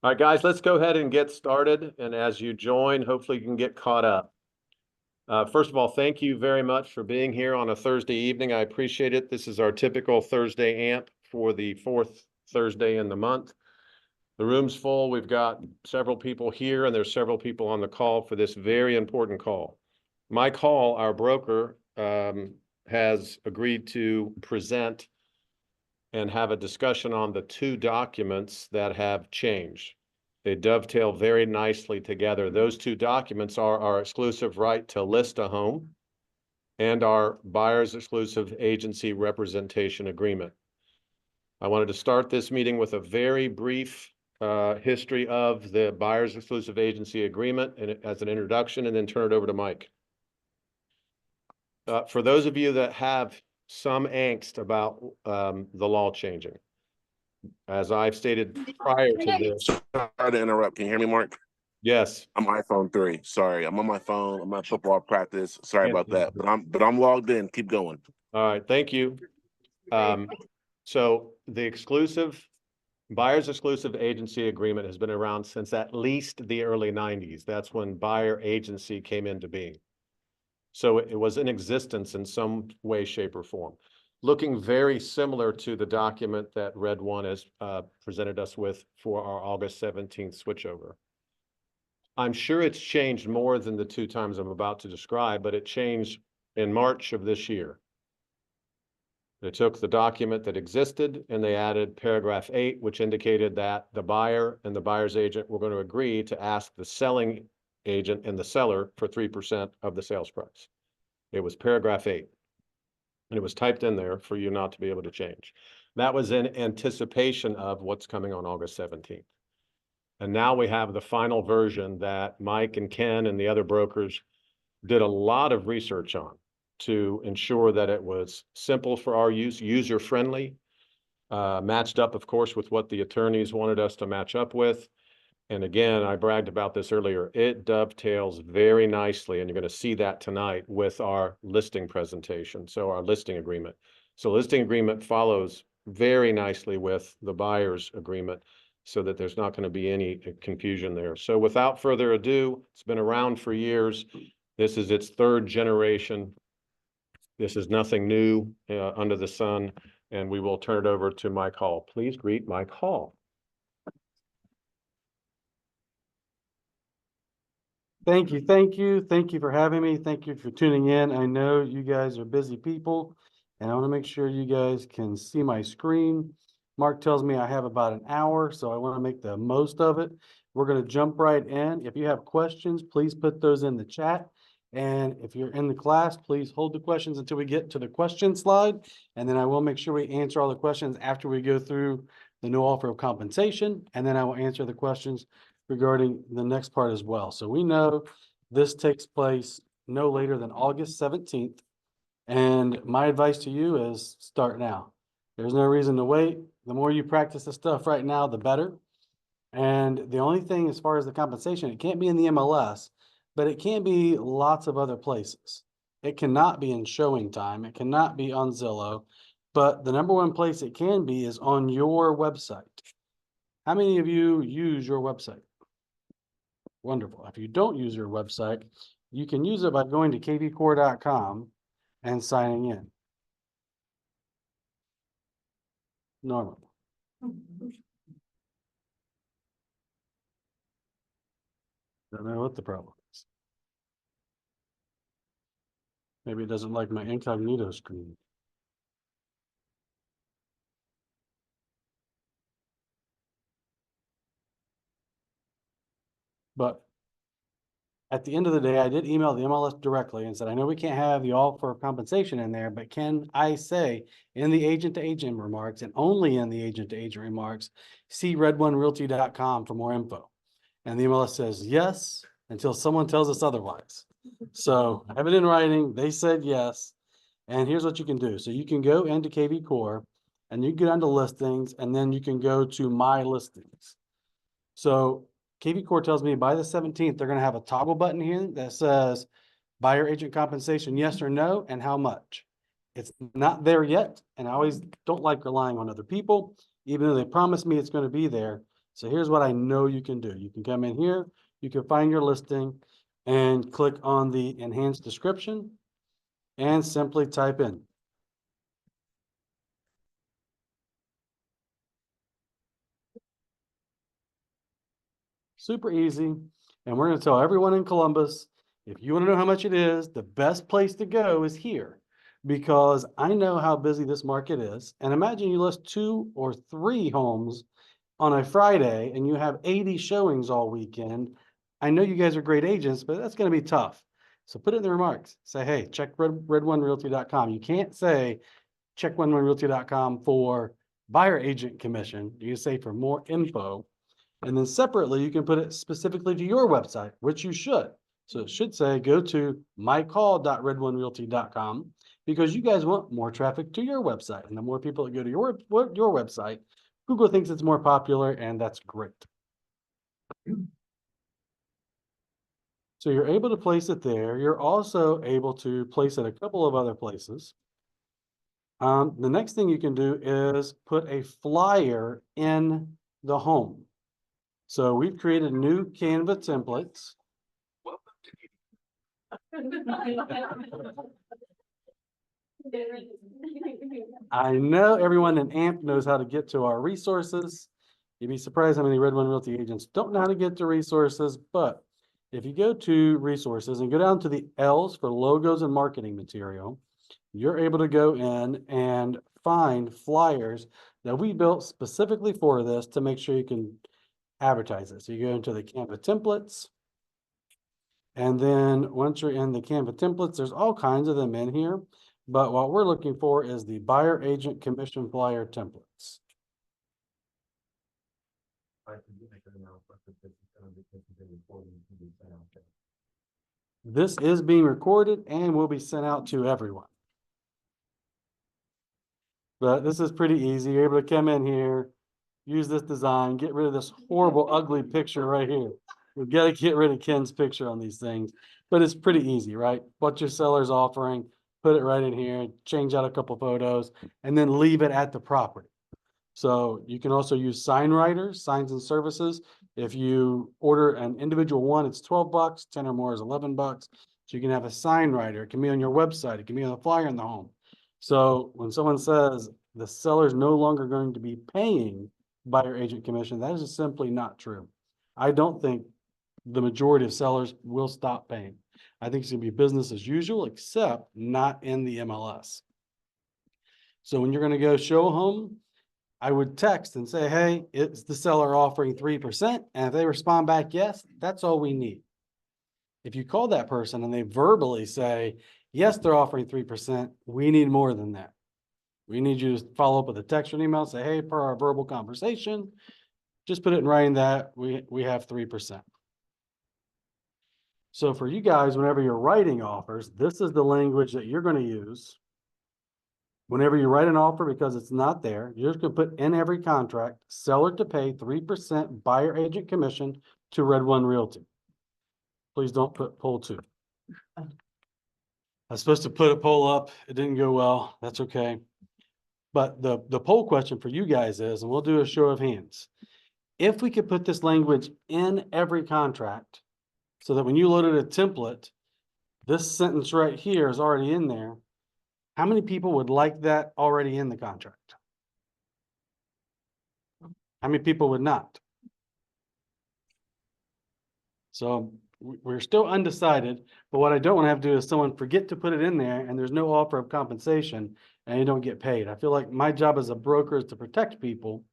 All right, guys, let's go ahead and get started. And as you join, hopefully you can get caught up. First of all, thank you very much for being here on a Thursday evening. I appreciate it. This is our typical Thursday AMP for the fourth Thursday in the month. The room's full. We've got several people here, and there's several people on the call for this very important call. Mike Hall, our broker, has agreed to present and have a discussion on the two documents that have changed. They dovetail very nicely together. Those two documents are our exclusive right to list a home and our buyer's exclusive agency representation agreement. I wanted to start this meeting with a very brief history of the buyer's exclusive agency agreement and as an introduction, and then turn it over to Mike. For those of you that have some angst about the law changing, as I've stated prior to this. Sorry to interrupt. Can you hear me, Mark? Yes. I'm iPhone 3. Sorry, I'm on my phone. I'm at football practice. Sorry about that. But I'm logged in. Keep going. All right, thank you. So the buyer's exclusive agency agreement has been around since at least the early 90s. That's when buyer agency came into being. So it was in existence in some way, shape, or form. Looking very similar to the document that Red One has presented us with for our August 17th switchover. I'm sure it's changed more than the two times I'm about to describe, but it changed in March of this year. They took the document that existed and they added paragraph 8, which indicated that the buyer and the buyer's agent were going to agree to ask the selling agent and the seller for 3% of the sales price. It was paragraph 8. And it was typed in there for you not to be able to change. That was in anticipation of what's coming on August 17th. And now we have the final version that Mike and Ken and the other brokers did a lot of research on to ensure that it was simple for our use, user-friendly, matched up, of course, with what the attorneys wanted us to match up with. And again, I bragged about this earlier, it dovetails very nicely, and you're going to see that tonight with our listing presentation, so our listing agreement. So listing agreement follows very nicely with the buyer's agreement so that there's not going to be any confusion there. So without further ado, it's been around for years. This is its third generation. This is nothing new under the sun, and we will turn it over to Mike Hall. Please greet Mike Hall. Thank you. Thank you. Thank you for having me. Thank you for tuning in. I know you guys are busy people, and I want to make sure you guys can see my screen. Mark tells me I have about an hour, so I want to make the most of it. We're going to jump right in. If you have questions, please put those in the chat. And if you're in the class, please hold the questions until we get to the question slide. And then I will make sure we answer all the questions after we go through the no offer of compensation. And then I will answer the questions regarding the next part as well. So we know this takes place no later than August 17th. And my advice to you is start now. There's no reason to wait. The more you practice this stuff right now, the better. And the only thing as far as the compensation, it can't be in the MLS, but it can be lots of other places. It cannot be in Showing Time. It cannot be on Zillow, but the number one place it can be is on your website. How many of you use your website? Wonderful. If you don't use your website, you can use it by going to kvcore.com and signing in. Normally. Don't know what the problem is. Maybe it doesn't like my incognito screen. But at the end of the day, I did email the MLS directly and said, I know we can't have the offer of compensation in there, but can I say in the agent to agent remarks, and only in the agent to agent remarks, see red1realty.com for more info. And the MLS says yes, until someone tells us otherwise. So I have it in writing. They said yes. And here's what you can do. So you can go into KV Core and you get onto listings, and then you can go to my listings. So KV Core tells me by the 17th, they're going to have a toggle button here that says buyer agent compensation, yes or no, and how much. It's not there yet. And I always don't like relying on other people, even though they promise me it's going to be there. So here's what I know you can do. You can come in here, you can find your listing and click on the enhanced description and simply type in. Super easy. And we're going to tell everyone in Columbus, if you want to know how much it is, the best place to go is here, because I know how busy this market is. And imagine you list 2 or 3 homes on a Friday and you have 80 showings all weekend. I know you guys are great agents, but that's going to be tough. So put it in the remarks. Say, hey, check red1realty.com. You can't say check red1realty.com for buyer agent commission. You say for more info. And then separately, you can put it specifically to your website, which you should. So it should say, go to MikeHall.red1realty.com, because you guys want more traffic to your website. And the more people that go to your website, Google thinks it's more popular, and that's great. So you're able to place it there. You're also able to place it a couple of other places. The next thing you can do is put a flyer in the home. So we've created new Canva templates. I know everyone in AMP knows how to get to our resources. You'd be surprised how many Red One Realty agents don't know how to get to resources, but if you go to resources and go down to the L's for logos and marketing material, you're able to go in and find flyers that we built specifically for this to make sure you can advertise it. So you go into the Canva templates. And then once you're in the Canva templates, there's all kinds of them in here. But what we're looking for is the buyer agent commission flyer templates. This is being recorded and will be sent out to everyone. But this is pretty easy. You're able to come in here, use this design, get rid of this horrible, ugly picture right here. We've got to get rid of Ken's picture on these things, but it's pretty easy, right? What your seller's offering, put it right in here, change out a couple photos, and then leave it at the property. So you can also use sign writers, signs and services. If you order an individual one, it's $12, 10 or more is $11. So you can have a sign writer. It can be on your website. It can be on the flyer in the home. So when someone says the seller's no longer going to be paying buyer agent commission, that is just simply not true. I don't think the majority of sellers will stop paying. I think it's going to be business as usual, except not in the MLS. So when you're going to go show a home, I would text and say, hey, it's the seller offering 3%. And if they respond back, yes, that's all we need. If you call that person and they verbally say, yes, they're offering 3%, we need more than that. We need you to follow up with a text or an email, say, hey, per our verbal conversation, just put it in writing that we have 3%. So for you guys, whenever you're writing offers, this is the language that you're going to use. Whenever you write an offer, because it's not there, you're just going to put in every contract, seller to pay 3% buyer agent commission to Red One Realty. Please don't put poll 2. I was supposed to put a poll up. It didn't go well. That's okay. But the poll question for you guys is, and we'll do a show of hands. If we could put this language in every contract so that when you loaded a template, this sentence right here is already in there, how many people would like that already in the contract? How many people would not? So we're still undecided, but what I don't want to have to do is someone forget to put it in there and there's no offer of compensation and you don't get paid. I feel like my job as a broker is to protect people,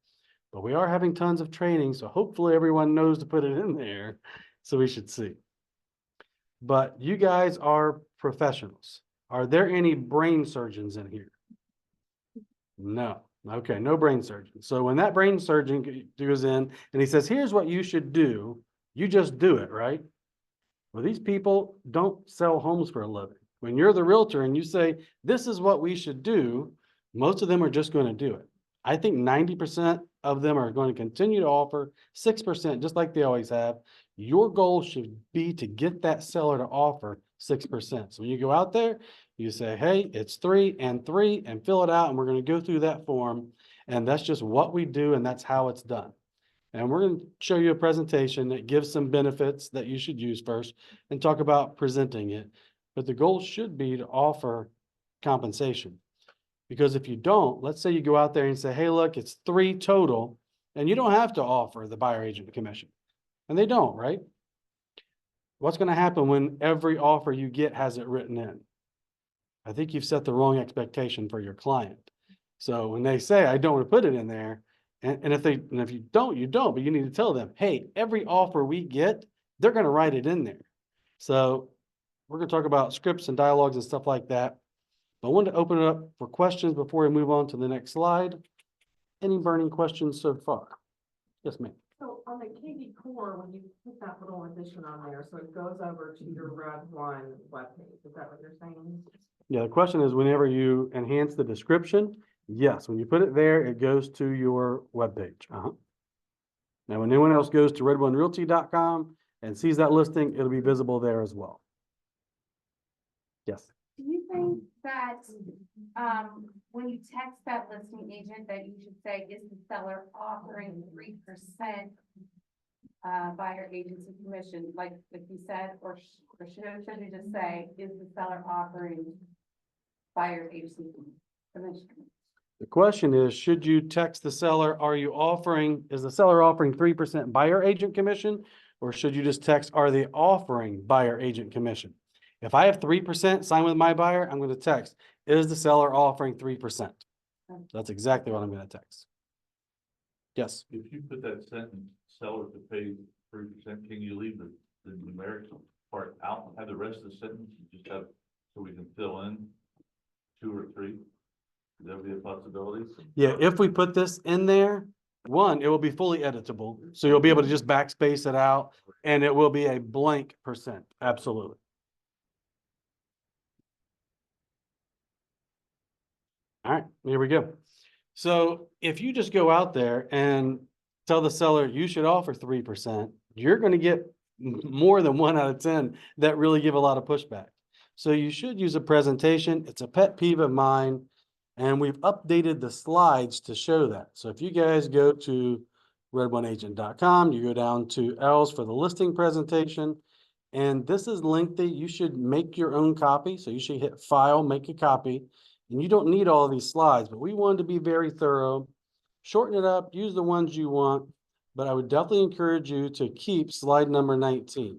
but we are having tons of training, so hopefully everyone knows to put it in there. So we should see. But you guys are professionals. Are there any brain surgeons in here? No. Okay, no brain surgeon. So when that brain surgeon goes in and he says, here's what you should do, you just do it, right? Well, these people don't sell homes for a living. When you're the realtor and you say, this is what we should do, most of them are just going to do it. I think 90% of them are going to continue to offer 6%, just like they always have. Your goal should be to get that seller to offer 6%. So when you go out there, you say, hey, it's 3 and 3 and fill it out. And we're going to go through that form. And that's just what we do. And that's how it's done. And we're going to show you a presentation that gives some benefits that you should use first and talk about presenting it. But the goal should be to offer compensation. Because if you don't, let's say you go out there and say, hey, look, it's 3 total, and you don't have to offer the buyer agent commission. And they don't, right? What's going to happen when every offer you get has it written in? I think you've set the wrong expectation for your client. So when they say, I don't want to put it in there, and if you don't, you don't, but you need to tell them, hey, every offer we get, they're going to write it in there. So we're going to talk about scripts and dialogues and stuff like that. But I wanted to open it up for questions before we move on to the next slide. Any burning questions so far? Yes, ma'am. So on the KV core, when you put that little addition on there, so it goes over to your Red One webpage, is that what you're saying? Yeah, the question is whenever you enhance the description, yes, when you put it there, it goes to your webpage. Now, when anyone else goes to redonerealty.com and sees that listing, it'll be visible there as well. Yes. Do you think that, when you text that listing agent, that you should say, is the seller offering 3%, buyer agency commission, like you said, or should you just say, is the seller offering buyer agency commission? The question is, should you text the seller, is the seller offering 3% buyer agent commission? Or should you just text, are they offering buyer agent commission? If I have 3% signed with my buyer, I'm going to text, is the seller offering 3%? That's exactly what I'm going to text. Yes. If you put that sentence, seller to pay 3%, can you leave the numeric part out and have the rest of the sentence, you just have, so we can fill in 2 or 3? Could that be a possibility? Yeah, if we put this in there, one, it will be fully editable. So you'll be able to just backspace it out and it will be a blank %. Absolutely. All right, here we go. So if you just go out there and tell the seller you should offer 3%, you're going to get more than 1 out of 10 that really give a lot of pushback. So you should use a presentation. It's a pet peeve of mine, and we've updated the slides to show that. So if you guys go to redoneagent.com, you go down to L's for the listing presentation, and this is lengthy. You should make your own copy. So you should hit File, make a copy. And you don't need all of these slides, but we wanted to be very thorough. Shorten it up, use the ones you want, but I would definitely encourage you to keep slide number 19.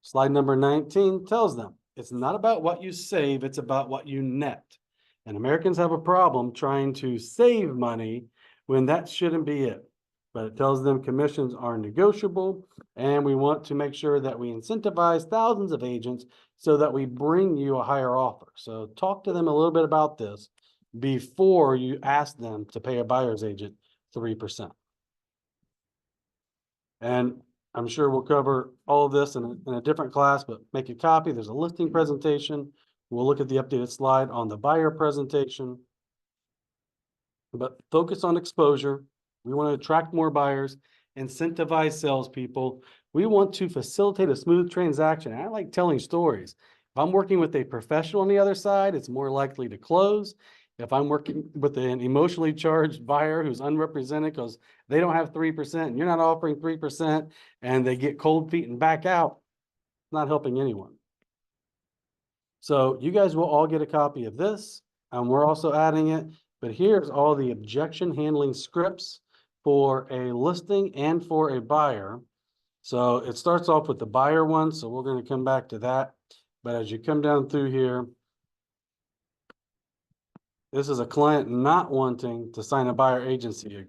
Slide number 19 tells them it's not about what you save, it's about what you net. And Americans have a problem trying to save money when that shouldn't be it. But it tells them commissions are negotiable, and we want to make sure that we incentivize thousands of agents so that we bring you a higher offer. So talk to them a little bit about this before you ask them to pay a buyer's agent 3%. And I'm sure we'll cover all of this in a different class, but make a copy. There's a listing presentation. We'll look at the updated slide on the buyer presentation. But focus on exposure. We want to attract more buyers, incentivize salespeople. We want to facilitate a smooth transaction. I like telling stories. If I'm working with a professional on the other side, it's more likely to close. If I'm working with an emotionally charged buyer who's unrepresented because they don't have 3% and you're not offering 3% and they get cold feet and back out, not helping anyone. So you guys will all get a copy of this, and we're also adding it. But here's all the objection handling scripts for a listing and for a buyer. So it starts off with the buyer one, so we're going to come back to that. But as you come down through here, this is a client not wanting to sign a buyer agency.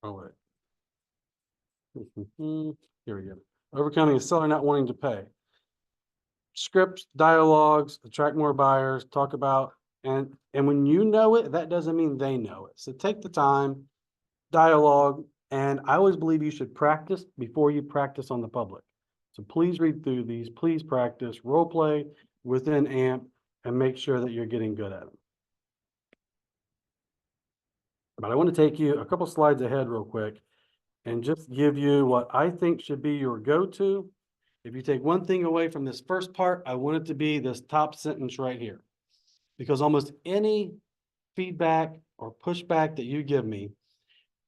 Oh, wait. Here we go. Overcoming a seller not wanting to pay. Scripts, dialogues, attract more buyers, talk about, and when you know it, that doesn't mean they know it. So take the time, dialogue, and I always believe you should practice before you practice on the public. So please read through these, please practice, role play within AMP, and make sure that you're getting good at them. But I want to take you a couple slides ahead real quick and just give you what I think should be your go-to. If you take one thing away from this first part, I want it to be this top sentence right here. Because almost any feedback or pushback that you give me,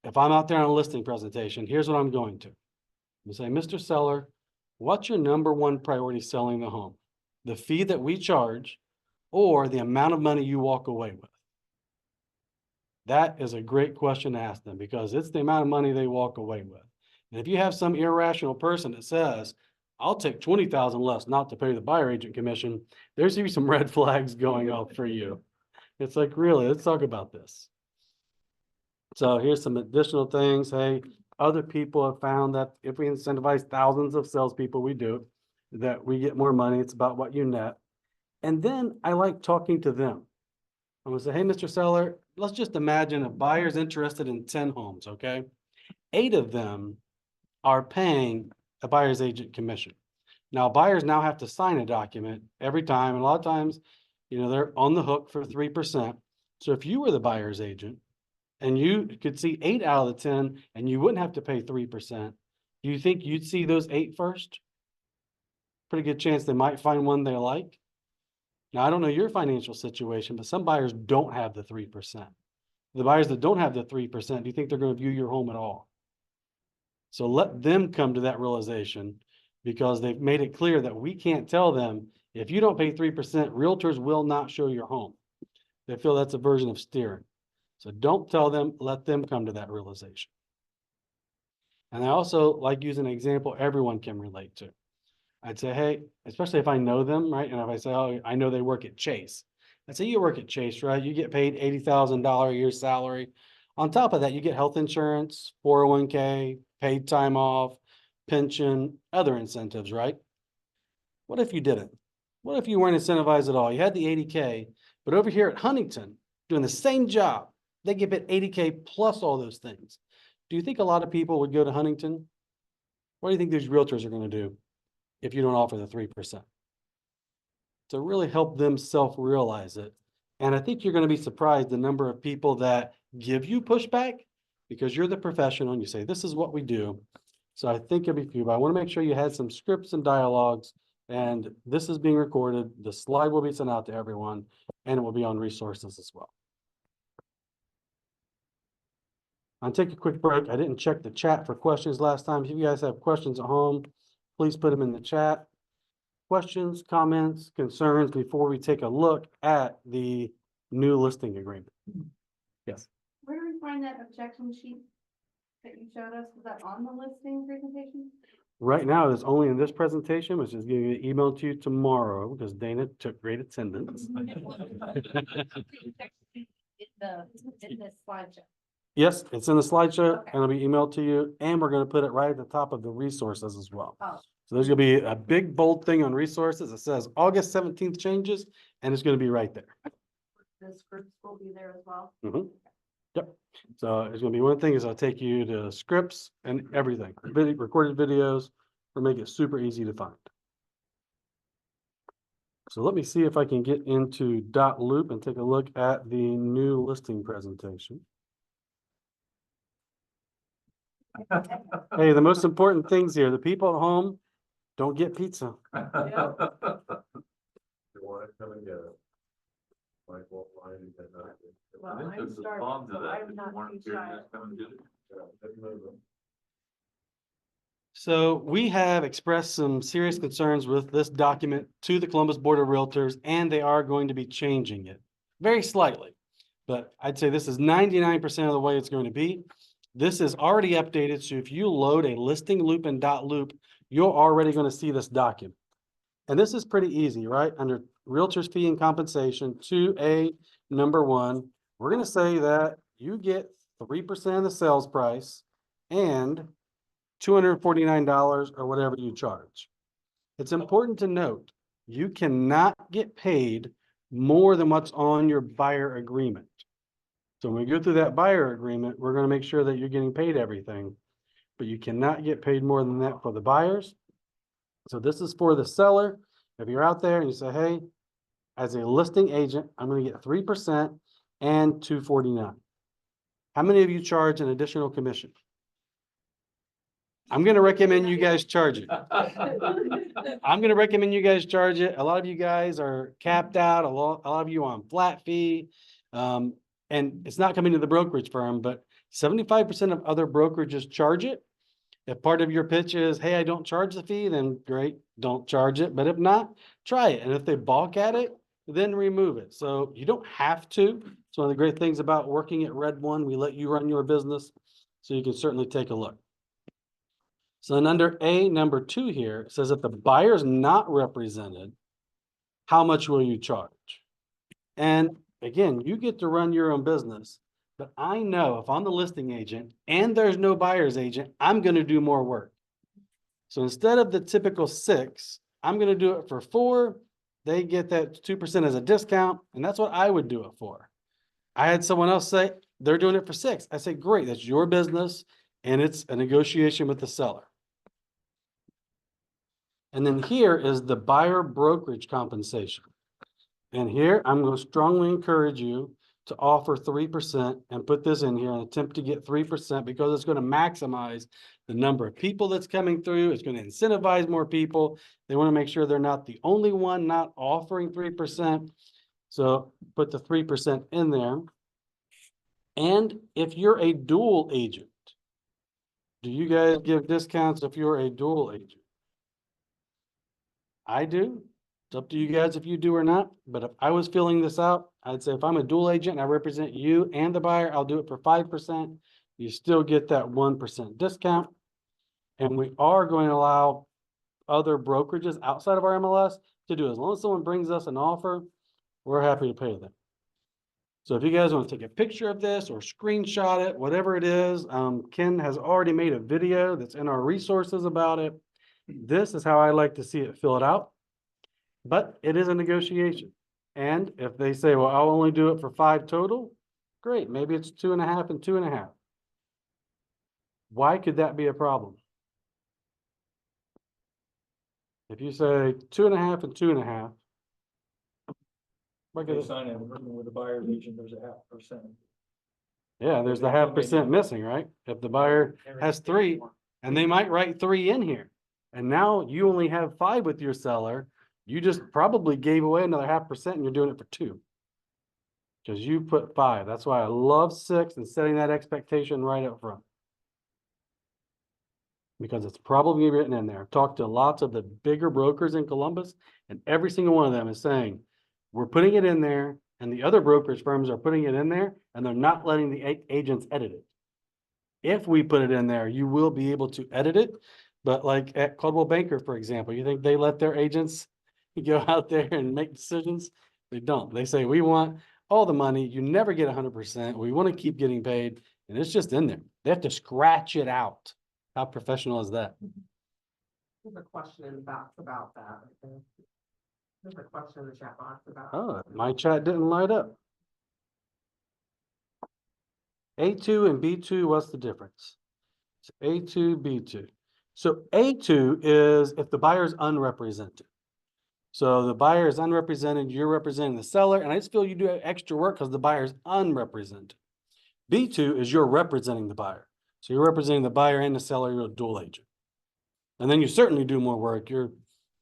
if I'm out there on a listing presentation, here's what I'm going to. I'm gonna say, Mr. Seller, what's your number one priority selling the home? The fee that we charge or the amount of money you walk away with? That is a great question to ask them because it's the amount of money they walk away with. And if you have some irrational person that says, I'll take 20,000 less not to pay the buyer agent commission, there's gonna be some red flags going off for you. It's like, really, let's talk about this. So here's some additional things. Hey, other people have found that if we incentivize thousands of salespeople, we do, that we get more money. It's about what you net. And then I like talking to them. I'm gonna say, hey, Mr. Seller, let's just imagine a buyer's interested in 10 homes, okay? 8 of them are paying a buyer's agent commission. Now, buyers now have to sign a document every time, and a lot of times, you know, they're on the hook for 3%. So if you were the buyer's agent and you could see 8 out of the 10 and you wouldn't have to pay 3%, do you think you'd see those 8 first? Pretty good chance they might find one they like. Now, I don't know your financial situation, but some buyers don't have the 3%. The buyers that don't have the 3%, do you think they're going to view your home at all? So let them come to that realization because they've made it clear that we can't tell them, if you don't pay 3%, realtors will not show your home. They feel that's a version of steering. So don't tell them, let them come to that realization. And I also like using an example everyone can relate to. I'd say, hey, especially if I know them, right? And if I say, oh, I know they work at Chase. I'd say, you work at Chase, right? You get paid $80,000 a year salary. On top of that, you get health insurance, 401k, paid time off, pension, other incentives, right? What if you didn't? What if you weren't incentivized at all? You had the 80K, but over here at Huntington, doing the same job, they get paid 80K plus all those things. Do you think a lot of people would go to Huntington? What do you think these realtors are going to do if you don't offer the 3%? To really help them self-realize it. And I think you're going to be surprised the number of people that give you pushback because you're the professional and you say, this is what we do. So I think it'll be few, but I want to make sure you had some scripts and dialogues, and this is being recorded. The slide will be sent out to everyone and it will be on resources as well. I'll take a quick break. I didn't check the chat for questions last time. If you guys have questions at home, please put them in the chat. Questions, comments, concerns before we take a look at the new listing agreement? Yes. Where do we find that objection sheet that you showed us? Was that on the listing presentation? Right now, it's only in this presentation, which is getting emailed to you tomorrow because Dana took great attendance. In the slideshow. Yes, it's in the slideshow Okay. and it'll be emailed to you, and we're going to put it right at the top of the resources as well. Oh. So there's going to be a big bold thing on resources that says August 17th changes, and it's going to be right there. The scripts will be there as well. Mhm. Yep. So there's going to be one thing is I'll take you to scripts and everything, recorded videos, or make it super easy to find. So let me see if I can get into dot loop and take a look at the new listing presentation. Hey, the most important things here, the people at home don't get pizza. Well, I think I'm there's a starting, song to so that. I'm If not you weren't too here, shy. just come and get it. So we have expressed some serious concerns with this document to the Columbus Board of Realtors, and they are going to be changing it very slightly. But I'd say this is 99% of the way it's going to be. This is already updated, so if you load a listing loop and dot loop, you're already going to see this document. And this is pretty easy, right? Under Realtors Fee and Compensation 2A number 1, we're going to say that you get 3% of the sales price and $249 or whatever you charge. It's important to note, you cannot get paid more than what's on your buyer agreement. So when we go through that buyer agreement, we're going to make sure that you're getting paid everything, but you cannot get paid more than that for the buyers. So this is for the seller. If you're out there and you say, hey, as a listing agent, I'm going to get 3% and $249. How many of you charge an additional commission? I'm going to recommend you guys charge it. I'm going to recommend you guys charge it. A lot of you guys are capped out. A lot of you on flat fee. And it's not coming to the brokerage firm, but 75% of other brokerages charge it. If part of your pitch is, hey, I don't charge the fee, then great, don't charge it. But if not, try it. And if they balk at it, then remove it. So you don't have to. It's one of the great things about working at Red One. We let you run your business, so you can certainly take a look. So then under A, number 2 here, it says if the buyer is not represented, how much will you charge? And again, you get to run your own business, but I know if I'm the listing agent and there's no buyer's agent, I'm going to do more work. So instead of the typical 6, I'm going to do it for 4. They get that 2% as a discount, and that's what I would do it for. I had someone else say they're doing it for 6. I said, great, that's your business, and it's a negotiation with the seller. And then here is the buyer brokerage compensation. And here, I'm going to strongly encourage you to offer 3% and put this in here and attempt to get 3% because it's going to maximize the number of people that's coming through. It's going to incentivize more people. They want to make sure they're not the only one not offering 3%. So put the 3% in there. And if you're a dual agent, do you guys give discounts if you're a dual agent? I do. It's up to you guys if you do or not. But if I was filling this out, I'd say if I'm a dual agent and I represent you and the buyer, I'll do it for 5%. You still get that 1% discount. And we are going to allow other brokerages outside of our MLS to do it. As long as someone brings us an offer, we're happy to pay them. So if you guys want to take a picture of this or screenshot it, whatever it is, Ken has already made a video that's in our resources about it. This is how I like to see it filled out, but it is a negotiation. And if they say, well, I'll only do it for 5 total, great. Maybe it's 2.5 and 2.5. Why could that be a problem? If you say 2.5 and 2.5, why could They it? sign an agreement with the buyer's agent, there's a 0.5%. Yeah, there's the 0.5% missing, right? If the buyer has 3, and they might write 3 in here, and now you only have 5 with your seller, you just probably gave away another 0.5% and you're doing it for 2. Because you put 5. That's why I love 6 and setting that expectation right up front. Because it's probably written in there. I've talked to lots of the bigger brokers in Columbus, and every single one of them is saying, we're putting it in there, and the other brokerage firms are putting it in there, and they're not letting the agents edit it. If we put it in there, you will be able to edit it. But like at Coldwell Banker, for example, you think they let their agents go out there and make decisions? They don't. They say, we want all the money. You never get 100%. We want to keep getting paid. And it's just in there. They have to scratch it out. How professional is that? There's a question in the box about that. I think. There's a question in the chat box about. Oh, my chat didn't light up. A2 and B2, what's the difference? It's A2, B2. So A2 is if the buyer is unrepresented. So the buyer is unrepresented, you're representing the seller, and I just feel you do extra work because the buyer is unrepresented. B2 is you're representing the buyer. So you're representing the buyer and the seller, you're a dual agent. And then you certainly do more work. You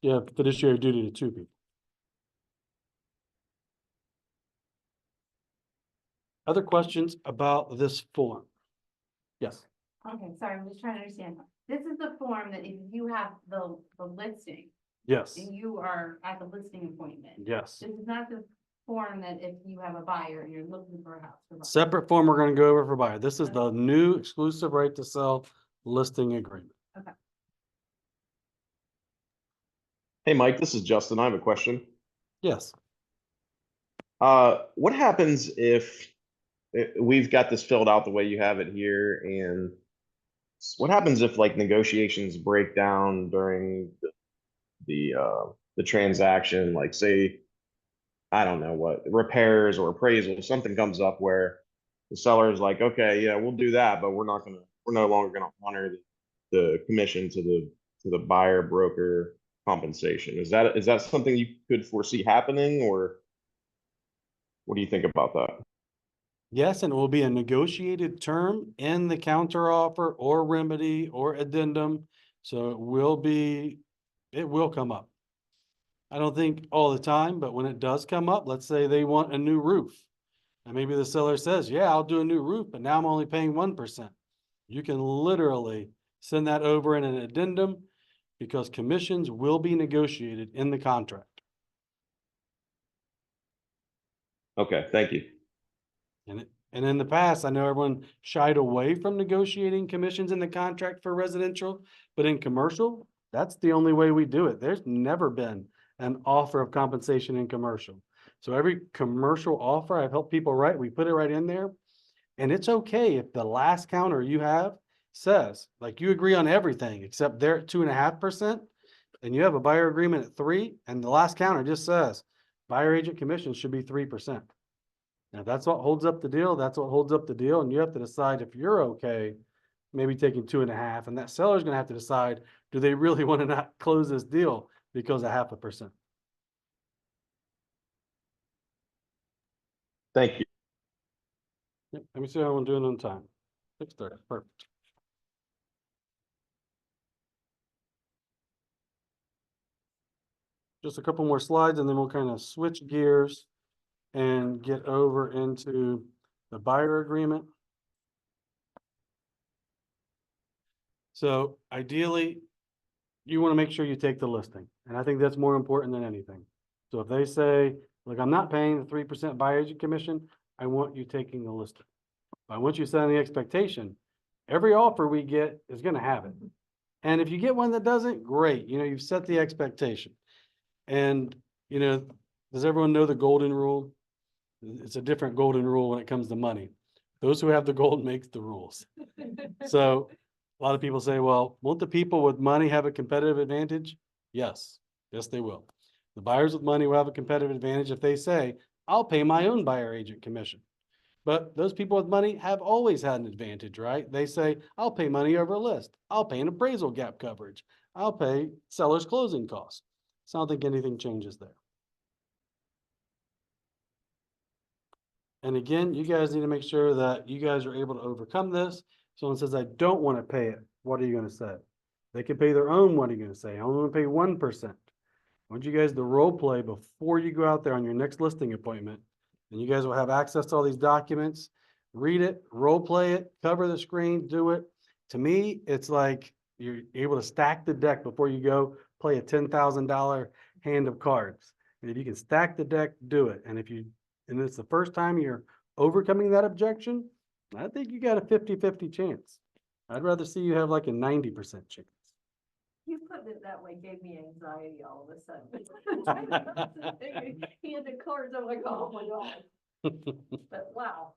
have fiduciary duty to 2 people. Other questions about this form? Yes. Okay, sorry, I'm just trying to understand. This is the form that if you have the listing Yes. and you are at the listing appointment. Yes. This is not the form that if you have a buyer and you're looking for a house. for buyer. Separate form we're going to go over for buyer. This is the new exclusive right to sell listing agreement. Hey, Mike, this is Justin. I have a question. Yes. What happens if we've got this filled out the way you have it here, and what happens if like negotiations break down during the transaction? Like, say, I don't know what, repairs or appraisal, something comes up where the seller is like, okay, yeah, we'll do that, but we're no longer gonna honor the commission to the buyer broker compensation. Is that something you could foresee happening, or what do you think about that? Yes, and it will be a negotiated term in the counteroffer or remedy or addendum. So it will come up. I don't think all the time, but when it does come up, let's say they want a new roof. And maybe the seller says, yeah, I'll do a new roof, but now I'm only paying 1%. You can literally send that over in an addendum because commissions will be negotiated in the contract. Okay, thank you. And in the past, I know everyone shied away from negotiating commissions in the contract for residential, but in commercial, that's the only way we do it. There's never been an offer of compensation in commercial. So every commercial offer I've helped people write, we put it right in there. And it's okay if the last counter you have says, like, you agree on everything except they're at 2.5%, and you have a buyer agreement at 3%, and the last counter just says buyer agent commission should be 3%. Now, that's what holds up the deal. That's what holds up the deal. And you have to decide if you're okay, maybe taking 2.5%. And that seller's going to have to decide, do they really want to not close this deal because of 0.5%? Thank you. Yep, let me see how I'm doing on time. 6:30, perfect. Just a couple more slides and then we'll kind of switch gears and get over into the buyer agreement. So ideally, you want to make sure you take the listing. And I think that's more important than anything. So if they say, look, I'm not paying the 3% buyer agent commission, I want you taking the listing. I want you setting the expectation. Every offer we get is going to have it. And if you get one that doesn't, great. You know, you've set the expectation. And, you know, does everyone know the golden rule? It's a different golden rule when it comes to money. Those who have the gold makes the rules. So a lot of people say, well, won't the people with money have a competitive advantage? Yes. Yes, they will. The buyers with money will have a competitive advantage if they say, I'll pay my own buyer agent commission. But those people with money have always had an advantage, right? They say, I'll pay money over a list. I'll pay an appraisal gap coverage. I'll pay seller's closing costs. So I don't think anything changes there. And again, you guys need to make sure that you guys are able to overcome this. Someone says, I don't want to pay it. What are you going to say? They can pay their own. What are you going to say? I only want to pay 1%. I want you guys to role play before you go out there on your next listing appointment. And you guys will have access to all these documents. Read it, role play it, cover the screen, do it. To me, it's like you're able to stack the deck before you go play a $10,000 hand of cards. And if you can stack the deck, do it. And it's the first time you're overcoming that objection, I think you got a 50-50 chance. I'd rather see you have like a 90% chance. You putting it that way gave me anxiety all of a sudden. Hand of cards, I'm like, oh my God. But wow.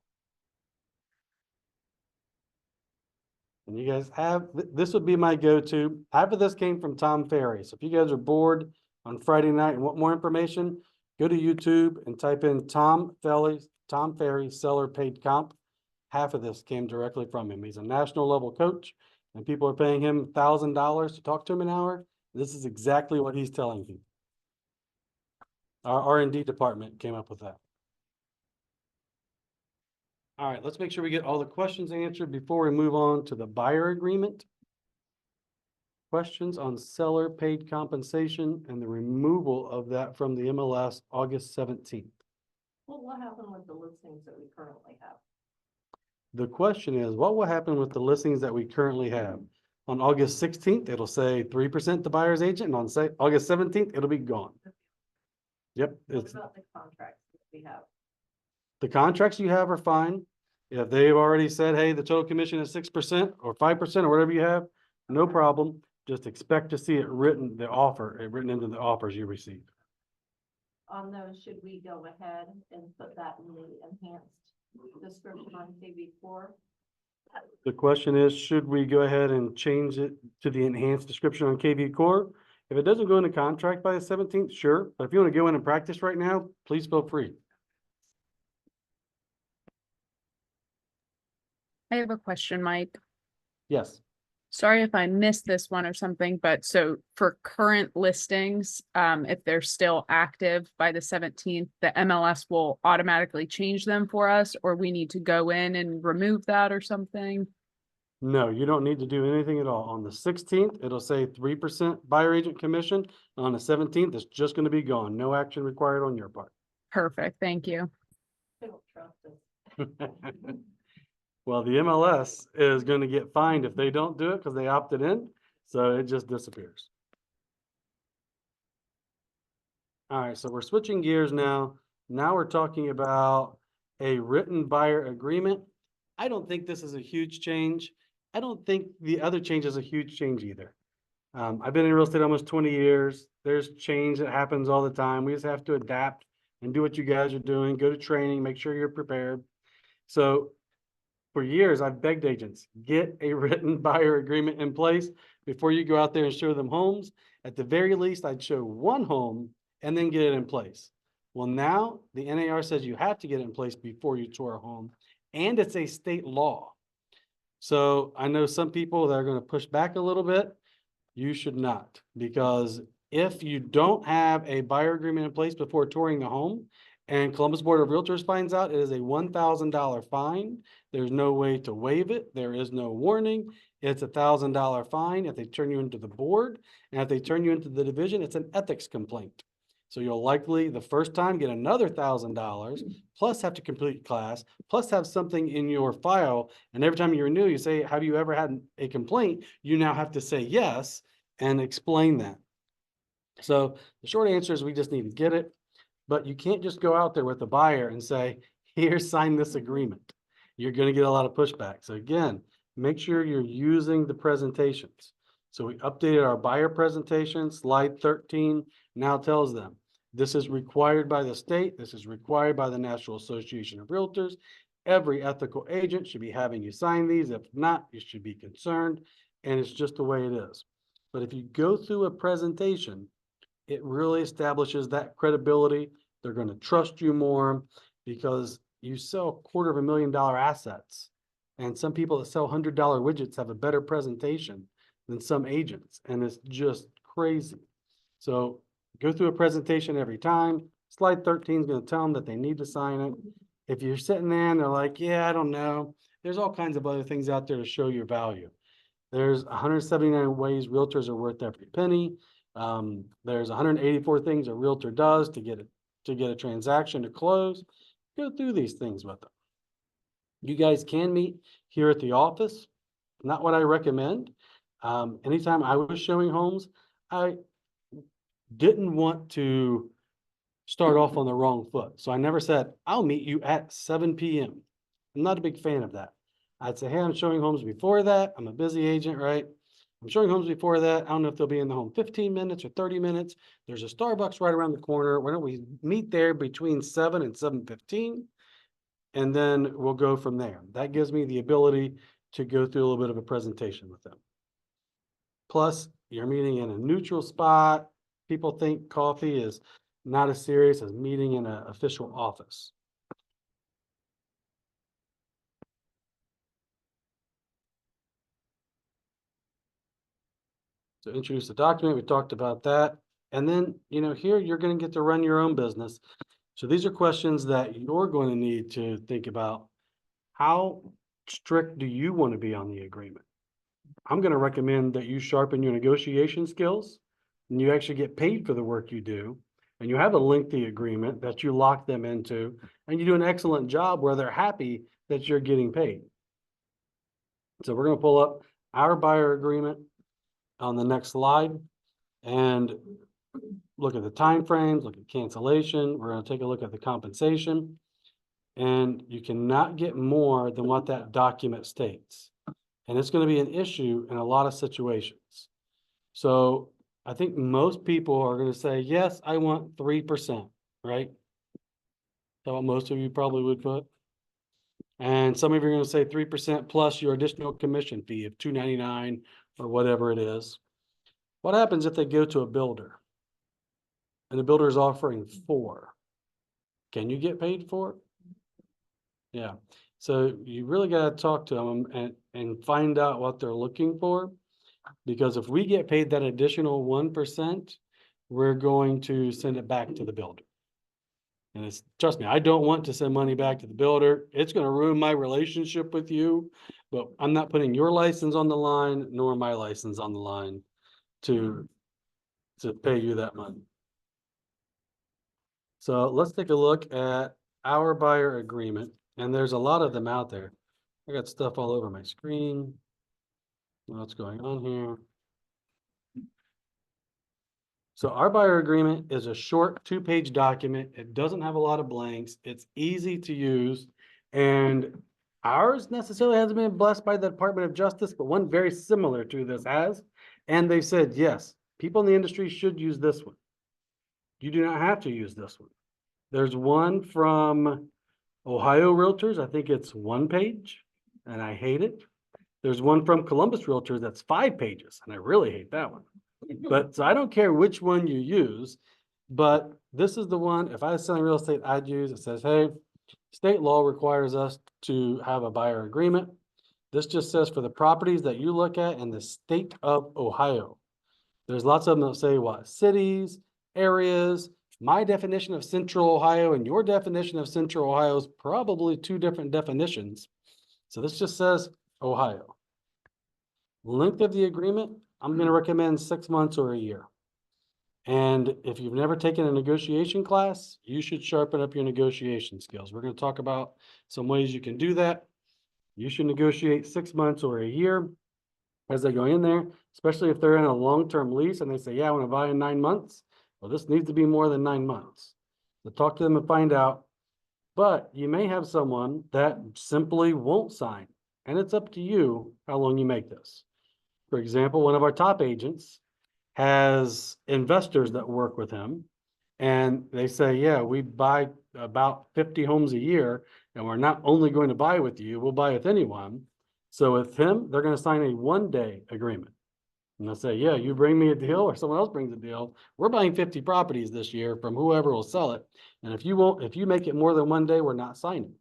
And you guys have, this would be my go-to. Half of this came from Tom Ferry. So if you guys are bored on Friday night and want more information, go to YouTube and type in Tom Ferry seller paid comp. Half of this came directly from him. He's a national level coach and people are paying him $1,000 to talk to him an hour. This is exactly what he's telling you. Our R&D department came up with that. All right, let's make sure we get all the questions answered before we move on to the buyer agreement. Questions on seller paid compensation and the removal of that from the MLS August 17th. Well, what happened with the listings that we currently have? The question is, what will happen with the listings that we currently have? On August 16th, it'll say 3% to buyer's agent, and on August 17th, it'll be gone. Yep. What about the contracts that we have? The contracts you have are fine. If they've already said, hey, the total commission is 6% or 5% or whatever you have, no problem. Just expect to see it written, written into the offers you receive. On those, should we go ahead and put that in the enhanced description on KV4? The question is, should we go ahead and change it to the enhanced description on KV Core? If it doesn't go into contract by the 17th, sure. But if you want to go in and practice right now, please feel free. I have a question, Mike. Yes. Sorry if I missed this one or something, but so for current listings, if they're still active by the 17th, the MLS will automatically change them for us, or we need to go in and remove that or something? No, you don't need to do anything at all. On the 16th, it'll say 3% buyer agent commission. On the 17th, it's just going to be gone. No action required on your part. Perfect, thank you. I don't trust justice. Well, the MLS is gonna get fined if they don't do it because they opted in, so it just disappears. All right, so we're switching gears now. Now we're talking about a written buyer agreement. I don't think this is a huge change. I don't think the other change is a huge change either. I've been in real estate almost 20 years. There's change that happens all the time. We just have to adapt and do what you guys are doing, go to training, make sure you're prepared. So for years, I've begged agents, get a written buyer agreement in place before you go out there and show them homes. At the very least, I'd show one home and then get it in place. Well, now the NAR says you have to get it in place before you tour a home, and it's a state law. So I know some people that are going to push back a little bit. You should not, because if you don't have a buyer agreement in place before touring the home and Columbus Board of Realtors finds out, it is a $1,000 fine. There's no way to waive it. There is no warning. It's a $1,000 fine if they turn you into the board. And if they turn you into the division, it's an ethics complaint. So you'll likely the first time get another $1,000 plus have to complete class, plus have something in your file. And every time you renew, you say, have you ever had a complaint? You now have to say yes and explain that. So the short answer is we just need to get it, but you can't just go out there with the buyer and say, here, sign this agreement. You're going to get a lot of pushback. So again, make sure you're using the presentations. So we updated our buyer presentation. Slide 13 now tells them this is required by the state. This is required by the National Association of Realtors. Every ethical agent should be having you sign these. If not, you should be concerned. And it's just the way it is. But if you go through a presentation, it really establishes that credibility. They're going to trust you more because you sell $250,000 assets. And some people that sell $100 widgets have a better presentation than some agents. And it's just crazy. So go through a presentation every time. Slide 13 is going to tell them that they need to sign it. If you're sitting there and they're like, yeah, I don't know. There's all kinds of other things out there to show your value. There's 179 ways realtors are worth every penny. There's 184 things a realtor does to get a transaction to close. Go through these things with them. You guys can meet here at the office. Not what I recommend. Anytime I was showing homes, I didn't want to start off on the wrong foot. So I never said, I'll meet you at 7 p.m. I'm not a big fan of that. I'd say, hey, I'm showing homes before that. I'm a busy agent, right? I'm showing homes before that. I don't know if they'll be in the home 15 minutes or 30 minutes. There's a Starbucks right around the corner. Why don't we meet there between 7 and 7:15? And then we'll go from there. That gives me the ability to go through a little bit of a presentation with them. Plus, you're meeting in a neutral spot. People think coffee is not as serious as meeting in an official office. So introduce the document, we talked about that. And then, here you're going to get to run your own business. So these are questions that you're going to need to think about. How strict do you want to be on the agreement? I'm going to recommend that you sharpen your negotiation skills and you actually get paid for the work you do. And you have a lengthy agreement that you lock them into, and you do an excellent job where they're happy that you're getting paid. So we're going to pull up our buyer agreement on the next slide and look at the time frames, look at cancellation. We're going to take a look at the compensation, and you cannot get more than what that document states. And it's going to be an issue in a lot of situations. So I think most people are going to say, yes, I want 3%, right? That's what most of you probably would put. And some of you are going to say 3% plus your additional commission fee of $2.99 or whatever it is. What happens if they go to a builder and the builder is offering 4%? Can you get paid for it? Yeah. So you really got to talk to them and find out what they're looking for. Because if we get paid that additional 1%, we're going to send it back to the builder. And trust me, I don't want to send money back to the builder. It's going to ruin my relationship with you, but I'm not putting your license on the line, nor my license on the line to pay you that money. So let's take a look at our buyer agreement, and there's a lot of them out there. I got stuff all over my screen. What's going on here? So our buyer agreement is a short 2-page document. It doesn't have a lot of blanks. It's easy to use. And ours necessarily hasn't been blessed by the Department of Justice, but one very similar to this has. And they said, yes, people in the industry should use this one. You do not have to use this one. There's one from Ohio Realtors. I think it's 1 page, and I hate it. There's one from Columbus Realtors that's 5 pages, and I really hate that one. But so I don't care which one you use, but this is the one, if I was selling real estate, I'd use. It says, hey, state law requires us to have a buyer agreement. This just says for the properties that you look at in the state of Ohio. There's lots of them that say what? Cities, areas. My definition of Central Ohio and your definition of Central Ohio is probably 2 different definitions. So this just says Ohio. Length of the agreement, I'm going to recommend 6 months or a year. And if you've never taken a negotiation class, you should sharpen up your negotiation skills. We're going to talk about some ways you can do that. You should negotiate 6 months or a year as they go in there, especially if they're in a long-term lease and they say, yeah, I want to buy in 9 months. Well, this needs to be more than 9 months. So talk to them and find out. But you may have someone that simply won't sign, and it's up to you how long you make this. For example, one of our top agents has investors that work with him, and they say, yeah, we buy about 50 homes a year, and we're not only going to buy with you, we'll buy with anyone. So with him, they're going to sign a 1-day agreement. And they'll say, yeah, you bring me a deal or someone else brings a deal. We're buying 50 properties this year from whoever will sell it. And if you make it more than 1 day, we're not signing.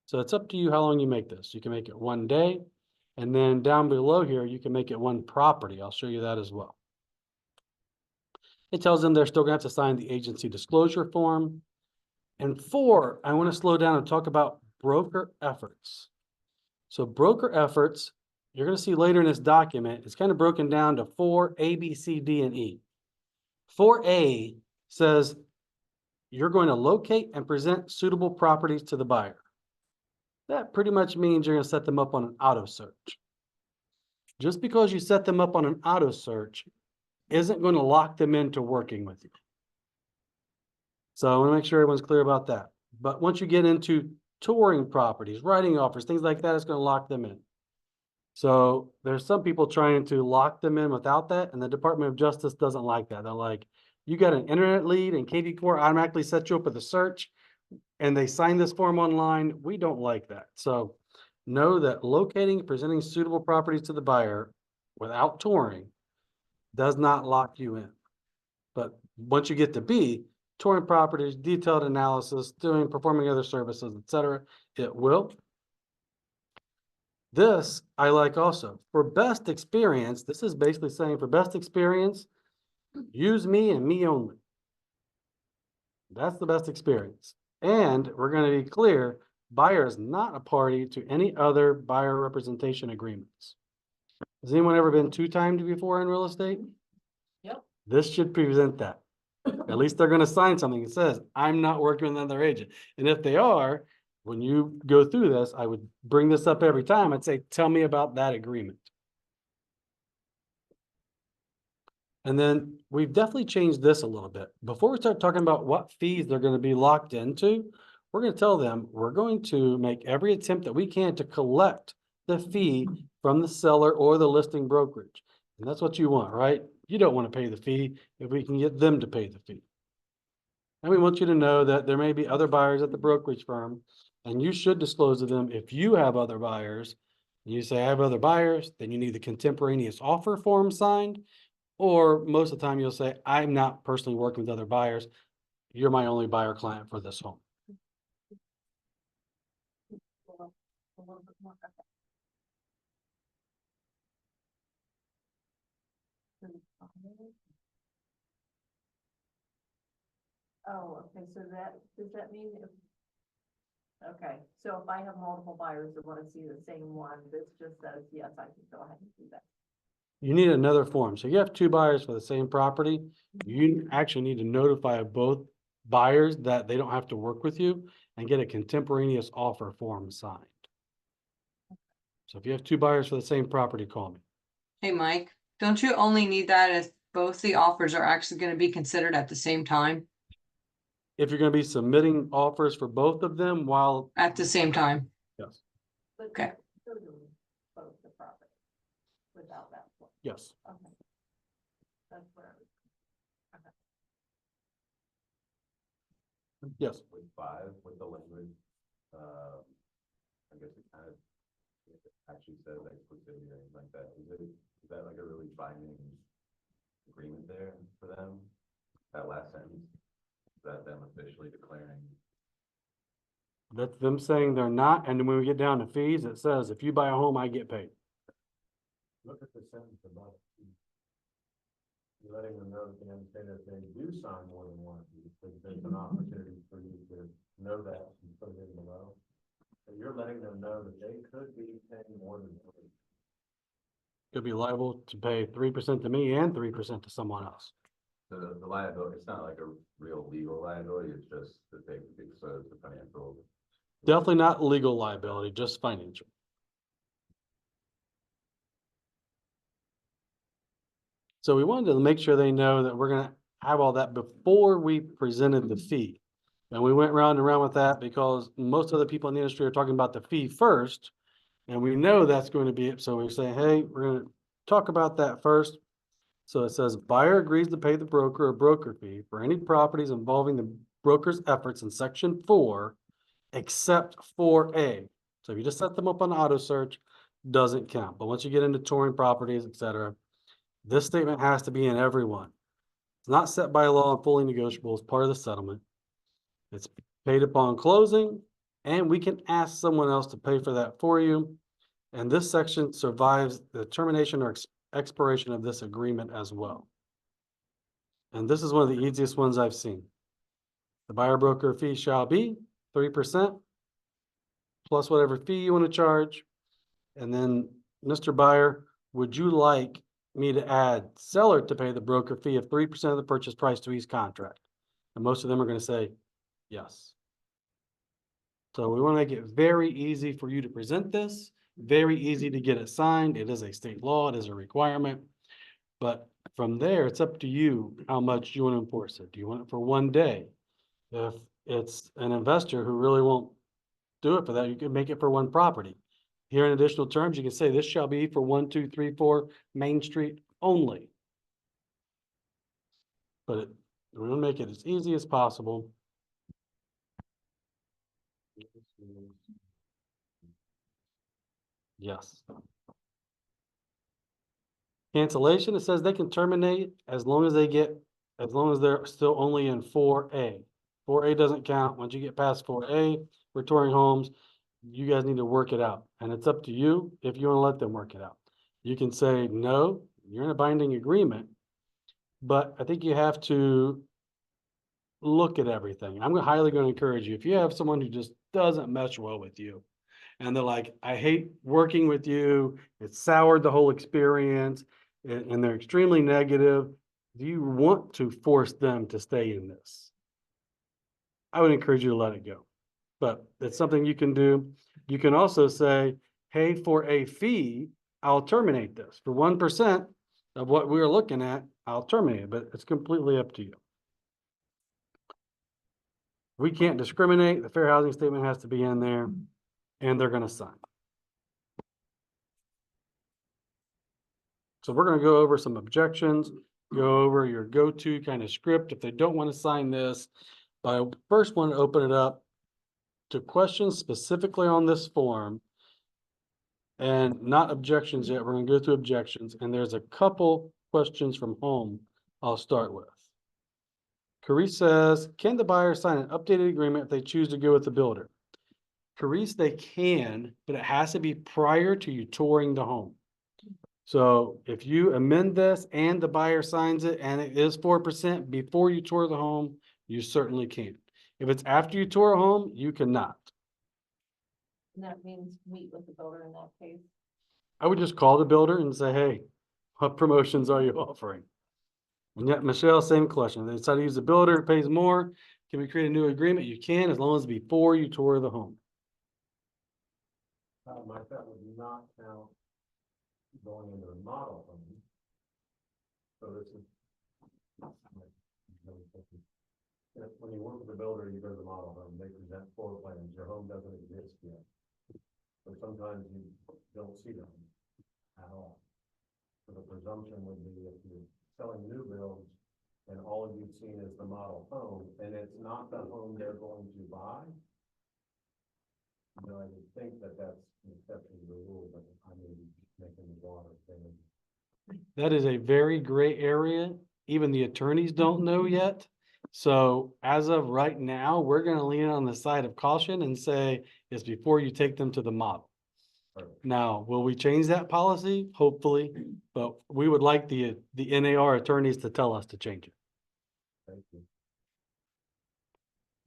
So it's up to you how long you make this. You can make it 1 day. And then down below here, you can make it 1 property. I'll show you that as well. It tells them they're still going to have to sign the agency disclosure form. And 4, I want to slow down and talk about broker efforts. So broker efforts, you're going to see later in this document, it's kind of broken down to 4, A, B, C, D, and E. 4A says you're going to locate and present suitable properties to the buyer. That pretty much means you're going to set them up on an auto search. Just because you set them up on an auto search isn't going to lock them into working with you. So I want to make sure everyone's clear about that. But once you get into touring properties, writing offers, things like that, it's going to lock them in. So there's some people trying to lock them in without that, and the Department of Justice doesn't like that. They're like, you got an internet lead and KV Core automatically set you up with a search, and they sign this form online. We don't like that. So know that locating, presenting suitable properties to the buyer without touring does not lock you in. But once you get to B, touring properties, detailed analysis, performing other services, etc., it will. This I like also. For best experience, this is basically saying for best experience, use me and me only. That's the best experience. And we're going to be clear, buyer is not a party to any other buyer representation agreements. Has anyone ever been 2-timed before in real estate? Yep. This should prevent that. At least they're going to sign something that says, I'm not working with another agent. And if they are, when you go through this, I would bring this up every time. I'd say, tell me about that agreement. And then we've definitely changed this a little bit. Before we start talking about what fees they're going to be locked into, we're going to tell them we're going to make every attempt that we can to collect the fee from the seller or the listing brokerage. And that's what you want, right? You don't want to pay the fee if we can get them to pay the fee. And we want you to know that there may be other buyers at the brokerage firm, and you should disclose to them if you have other buyers. And you say, I have other buyers, then you need the contemporaneous offer form signed. Or most of the time you'll say, I'm not personally working with other buyers. You're my only buyer client for this home. Oh, okay, so does that mean if, okay, so if I have multiple buyers that want to see the same one, this just says, yes, I can go ahead and do that. You need another form. So you have 2 buyers for the same property. You actually need to notify both buyers that they don't have to work with you and get a contemporaneous offer form signed. So if you have two buyers for the same property, call me. Hey, Mike, don't you only need that if both the offers are actually gonna be considered at the same time? If you're gonna be submitting offers for both of them while, At the same time? yes, But Okay. still doing both the property without that one. yes. Okay. That's where I was. Yes. With five, with the language, I guess it kind of actually says exclusivity or anything like that. Is that like a really binding agreement there for them? That last sentence, is that them officially declaring? That's them saying they're not, and then when we get down to fees, it says, if you buy a home, I get paid. Look at the sentence above. You're letting them know that they understand that they do sign more than one, because there's an opportunity for you to know that and put it in below. So you're letting them know that they could be paying more than three. Could be liable to pay 3% to me and 3% to someone else. The liability, it's not like a real legal liability, it's just that they expose the financial. Definitely not legal liability, just financial. So we wanted to make sure they know that we're gonna have all that before we presented the fee. And we went round and round with that because most of the people in the industry are talking about the fee first. And we know that's going to be it. So we say, hey, we're gonna talk about that first. So it says buyer agrees to pay the broker a broker fee for any properties involving the broker's efforts in section 4, except 4A. So if you just set them up on auto search, doesn't count. But once you get into touring properties, etc., this statement has to be in every one. It's not set by law and fully negotiable as part of the settlement. It's paid upon closing, and we can ask someone else to pay for that for you. And this section survives the termination or expiration of this agreement as well. And this is one of the easiest ones I've seen. The buyer broker fee shall be 3% plus whatever fee you want to charge. And then, Mr. Buyer, would you like me to add seller to pay the broker fee of 3% of the purchase price to each contract? And most of them are going to say yes. So we want to make it very easy for you to present this, very easy to get it signed. It is a state law, it is a requirement. But from there, it's up to you how much you want to enforce it. Do you want it for one day? If it's an investor who really won't do it for that, you can make it for one property. Here in additional terms, you can say this shall be for 1, 2, 3, 4 Main Street only. But we want to make it as easy as possible. Yes. Cancellation, it says they can terminate as long as they're still only in 4A. 4A doesn't count. Once you get past 4A, we're touring homes, you guys need to work it out. And it's up to you if you want to let them work it out. You can say, no, you're in a binding agreement, but I think you have to look at everything. I'm highly going to encourage you. If you have someone who just doesn't mesh well with you, and they're like, I hate working with you, it's soured the whole experience, and they're extremely negative, do you want to force them to stay in this? I would encourage you to let it go. But it's something you can do. You can also say, hey, for a fee, I'll terminate this. For 1% of what we're looking at, I'll terminate it, but it's completely up to you. We can't discriminate. The fair housing statement has to be in there, and they're going to sign. So we're going to go over some objections, go over your go-to kind of script. If they don't want to sign this, I first want to open it up to questions specifically on this form, and not objections yet. We're going to go through objections, and there's a couple questions from home I'll start with. Carice says, can the buyer sign an updated agreement if they choose to go with the builder? Carice, they can, but it has to be prior to you touring the home. So if you amend this and the buyer signs it and it is 4% before you tour the home, you certainly can. If it's after you tour a home, you cannot. And that means meet with the builder in that case. I would just call the builder and say, hey, what promotions are you offering? And yet, Michelle, same question. They decide to use a builder, it pays more. Can we create a new agreement? You can, as long as before you tour the home. Mike, that would not count going into the model home. So this is. When you work with the builder, you go to the model home, they present floor plans, your home doesn't exist yet. So sometimes you don't see them at all. So the presumption would be if you're selling new builds and all you've seen is the model home, and it's not the home they're going to buy. You know, I would think that that's an exception to the rule, but I may be making the water thing. That is a very gray area. Even the attorneys don't know yet. So as of right now, we're gonna lean on the side of caution and say it's before you take them to the model. Perfect. Now, will we change that policy? Hopefully, but we would like the NAR attorneys to tell us to change it. Thank you.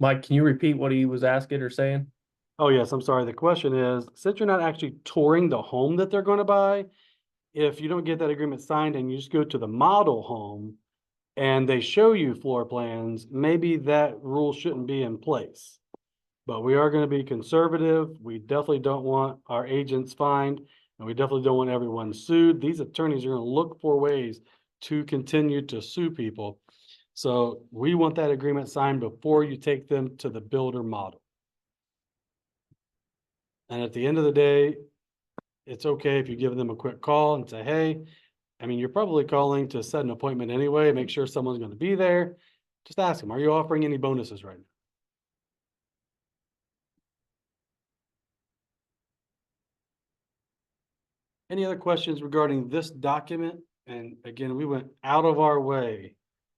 Mike, can you repeat what he was asking or saying? Oh, yes, I'm sorry. The question is, since you're not actually touring the home that they're gonna buy, if you don't get that agreement signed and you just go to the model home and they show you floor plans, maybe that rule shouldn't be in place. But we are gonna be conservative. We definitely don't want our agents fined, and we definitely don't want everyone sued. These attorneys are gonna look for ways to continue to sue people. So we want that agreement signed before you take them to the builder model. And at the end of the day, it's okay if you give them a quick call and say, hey, I mean, you're probably calling to set an appointment anyway, make sure someone's gonna be there. Just ask them, are you offering any bonuses right now? Any other questions regarding this document? And again, we went out of our way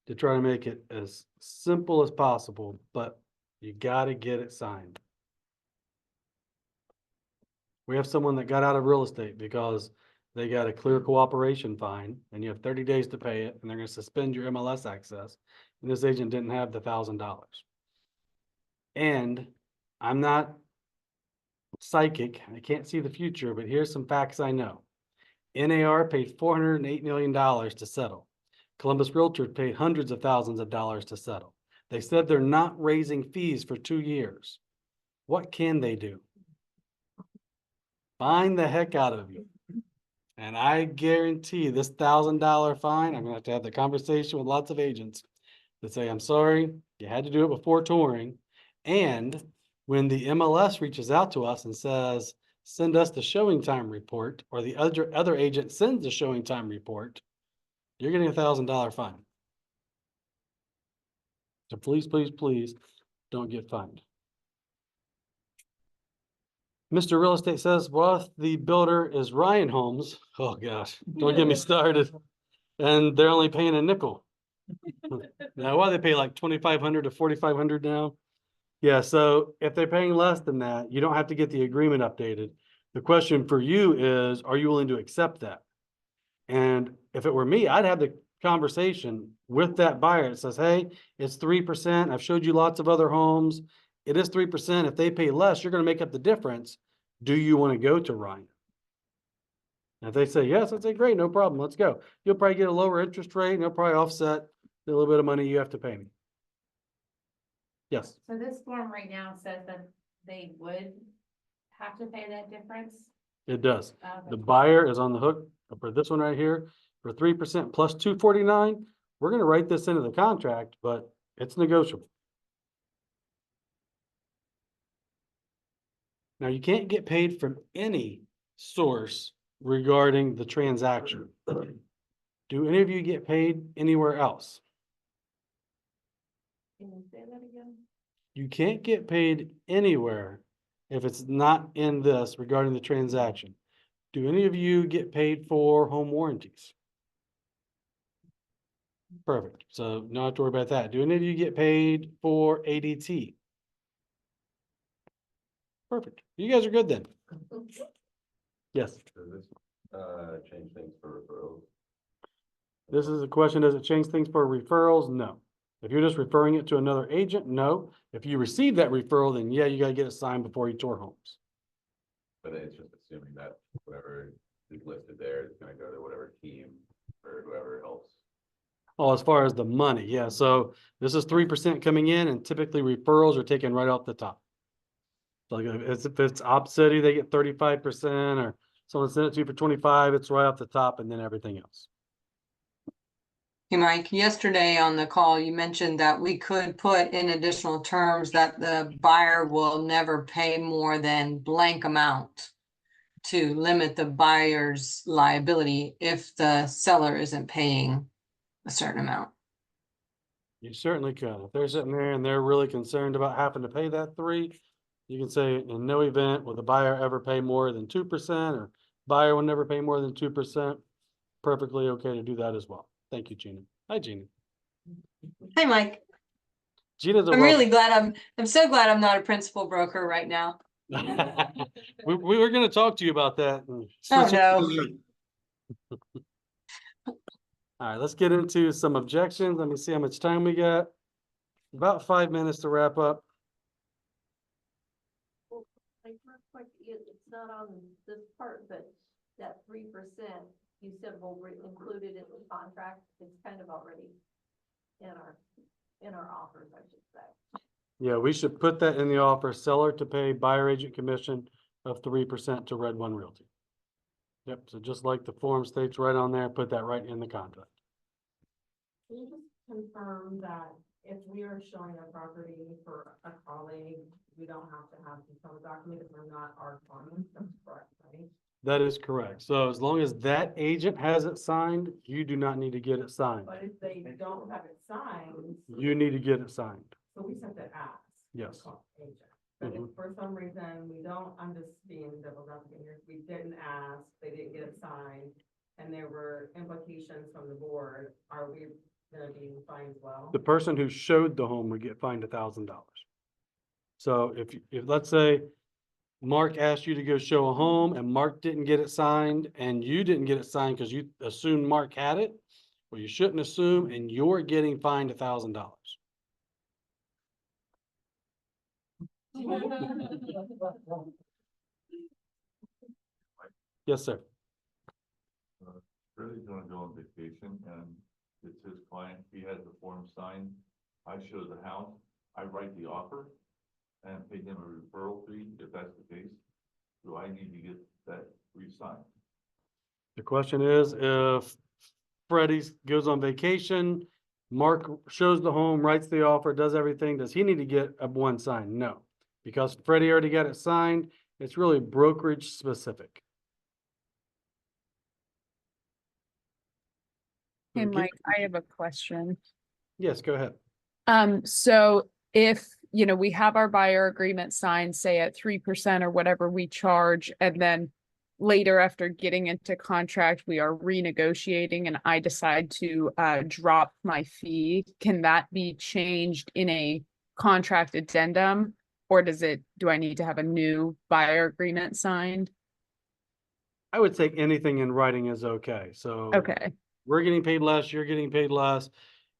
to try to make it as simple as possible, but you gotta get it signed. We have someone that got out of real estate because they got a clear cooperation fine and you have 30 days to pay it and they're gonna suspend your MLS access. And this agent didn't have the $1,000. And I'm not psychic, I can't see the future, but here's some facts I know. NAR paid $408 million to settle. Columbus Realtor paid hundreds of thousands of dollars to settle. They said they're not raising fees for 2 years. What can they do? Fine the heck out of you. And I guarantee this $1,000 fine, I'm gonna have the conversation with lots of agents that say, I'm sorry, you had to do it before touring. And when the MLS reaches out to us and says, send us the showing time report, or the other agent sends the showing time report, you're getting $1,000 fine. So please, please, please don't get fined. Mr. Real Estate says, well, the builder is Ryan Homes. Oh gosh, don't get me started. And they're only paying a nickel. Now, why they pay like 2,500 to 4,500 now? Yeah, so if they're paying less than that, you don't have to get the agreement updated. The question for you is, are you willing to accept that? And if it were me, I'd have the conversation with that buyer. It says, hey, it's 3%. I've showed you lots of other homes. It is 3%. If they pay less, you're going to make up the difference. Do you want to go to Ryan? And if they say yes, I'd say, great, no problem. Let's go. You'll probably get a lower interest rate and they'll probably offset the little bit of money you have to pay me. Yes. So this form right now says that they would have to pay that difference. It does. Okay. The buyer is on the hook for this one right here for 3% plus 249. We're going to write this into the contract, but it's negotiable. Now you can't get paid from any source regarding the transaction. Do any of you get paid anywhere else? Can you say that again? You can't get paid anywhere if it's not in this regarding the transaction. Do any of you get paid for home warranties? Perfect. So not have to worry about that. Do any of you get paid for ADT? Perfect. You guys are good then. Yes. Does this, change things for referrals? This is a question, does it change things for referrals? No. If you're just referring it to another agent, no. If you receive that referral, then yeah, you gotta get it signed before you tour homes. But it's just assuming that whatever is listed there is gonna go to whatever team or whoever else Oh, as far as the money, yeah, so this is 3% coming in and typically referrals are taken right off the top. So like if it's Op City, they get 35% or someone sent it to you for 25, it's right off the top and then everything else. Hey, Mike, yesterday on the call, you mentioned that we could put in additional terms that the buyer will never pay more than blank amount to limit the buyer's liability if the seller isn't paying a certain amount. You certainly could. If they're sitting there and they're really concerned about having to pay that 3, you can say in no event will the buyer ever pay more than 2% or buyer will never pay more than 2%. Perfectly okay to do that as well. Thank you, Gina. Hi, Gina. Hey, Mike, Gina's a I'm well. really glad I'm so glad I'm not a principal broker right now. We were gonna talk to you about that. and Oh, switch it no. to you. All right, let's get into some objections. Let me see how much time we got. About 5 minutes to wrap up. Like, real quick, it's not on this part, but that 3%, you said will include it in the contract, it's kind of already in our offers, I should say. Yeah, we should put that in the offer, seller to pay buyer agent commission of 3% to Red One Realty. Yep, so just like the form states right on there, put that right in the contract. Can you just confirm that if we are showing a property for a colleague, we don't have to have detailed document if we're not our clients? That's correct, right? That is correct. So as long as that agent has it signed, you do not need to get it signed. But if they don't have it signed, You need to get it signed. so we sent that ask. Yes. Agent. But if Mhm. for some reason we don't, I'm just being devil's advocate here, we didn't ask, they didn't get it signed, and there were implications from the board, are we gonna be fined as well? The person who showed the home would get fined $1,000. So if let's say Mark asked you to go show a home and Mark didn't get it signed and you didn't get it signed because you assumed Mark had it, well, you shouldn't assume and you're getting fined $1,000. Yes, sir. Freddie's gonna go on vacation and it's his client, he has the form signed. I show the house, I write the offer and pay him a referral fee, if that's the case. Do I need to get that re-signed? The question is, if Freddie goes on vacation, Mark shows the home, writes the offer, does everything, does he need to get a one signed? No. Because Freddie already got it signed, it's really brokerage specific. Hey, Mike, I have a question. Yes, go ahead. So if, we have our buyer agreement signed, say at 3% or whatever we charge, and then later after getting into contract, we are renegotiating and I decide to drop my fee, can that be changed in a contract addendum? Or do I need to have a new buyer agreement signed? I would say anything in writing is okay. So Okay, we're getting paid less, you're getting paid less.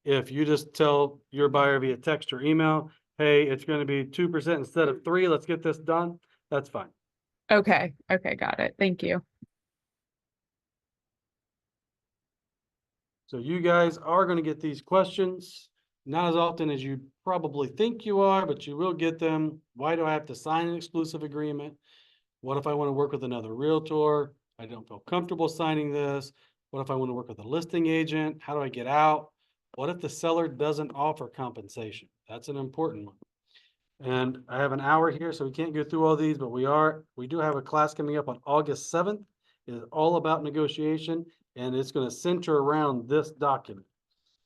If you just tell your buyer via text or email, hey, it's going to be 2% instead of 3, let's get this done, that's fine. okay, got it. Thank you. So you guys are going to get these questions, not as often as you probably think you are, but you will get them. Why do I have to sign an exclusive agreement? What if I want to work with another realtor? I don't feel comfortable signing this. What if I want to work with a listing agent? How do I get out? What if the seller doesn't offer compensation? That's an important one. And I have an hour here, so we can't go through all these, but we do have a class coming up on August 7th. It is all about negotiation, and it's going to center around this document.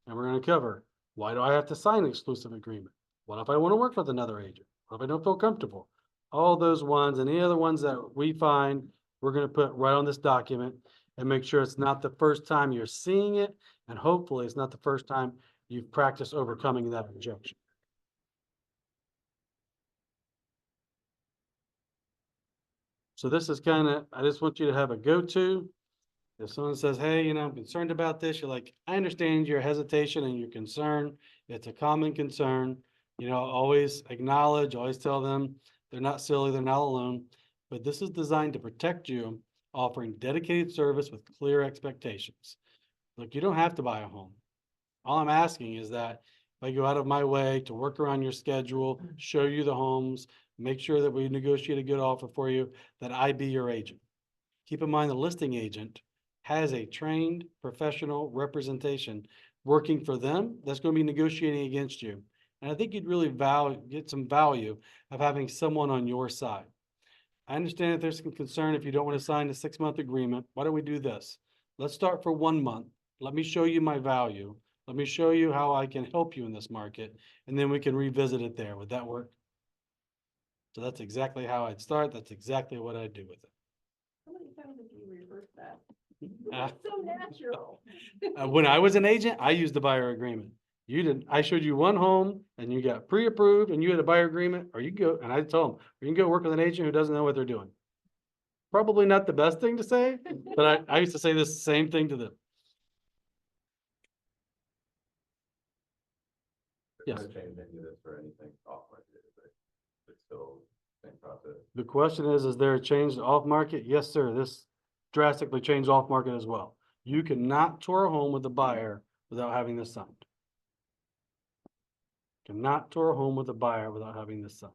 And we're going to cover, why do I have to sign an exclusive agreement? What if I want to work with another agent? What if I don't feel comfortable? All those ones and any other ones that we find, we're going to put right on this document and make sure it's not the first time you're seeing it. And hopefully it's not the first time you've practiced overcoming that objection. So this is I just want you to have a go-to. If someone says, hey, I'm concerned about this, you're like, I understand your hesitation and your concern. It's a common concern. Always acknowledge, always tell them they're not silly, they're not alone. But this is designed to protect you, offering dedicated service with clear expectations. Look, you don't have to buy a home. All I'm asking is that if I go out of my way to work around your schedule, show you the homes, make sure that we negotiate a good offer for you, that I be your agent. Keep in mind, the listing agent has a trained professional representation working for them that's going to be negotiating against you. And I think you'd really get some value of having someone on your side. I understand if there's some concern if you don't want to sign a 6-month agreement. Why don't we do this? Let's start for 1 month. Let me show you my value. Let me show you how I can help you in this market, and then we can revisit it there. Would that work? So that's exactly how I'd start. That's exactly what I'd do with it. How many times have you reversed that? Uh, It's so natural. When I was an agent, I used the buyer agreement. You didn't. I showed you one home and you got pre-approved and you had a buyer agreement, or you go, and I told them, you can go work with an agent who doesn't know what they're doing. Probably not the best thing to say, but I used to say this same thing to them. There's no Yes. change any of this or anything off market, is it? It's still same process. The question is there a change to off market? Yes, sir. This drastically changed off market as well. You cannot tour a home with a buyer without having this signed. Cannot tour a home with a buyer without having this signed.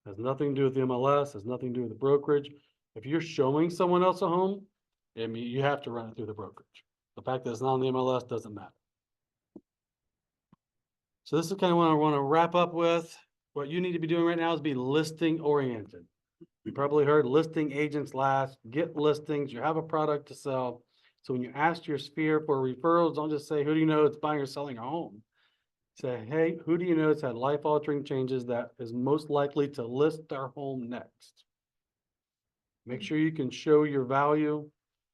Has nothing to do with the MLS, has nothing to do with the brokerage. If you're showing someone else a home, I mean, you have to run it through the brokerage. The fact that it's not on the MLS doesn't matter. So this is kind of what I want to wrap up with. What you need to be doing right now is be listing oriented. You probably heard listing agents last, get listings, you have a product to sell. So when you ask your sphere for referrals, don't just say, who do you know that's buying or selling a home? Say, hey, who do you know that's had life-altering changes that is most likely to list their home next? Make sure you can show your value,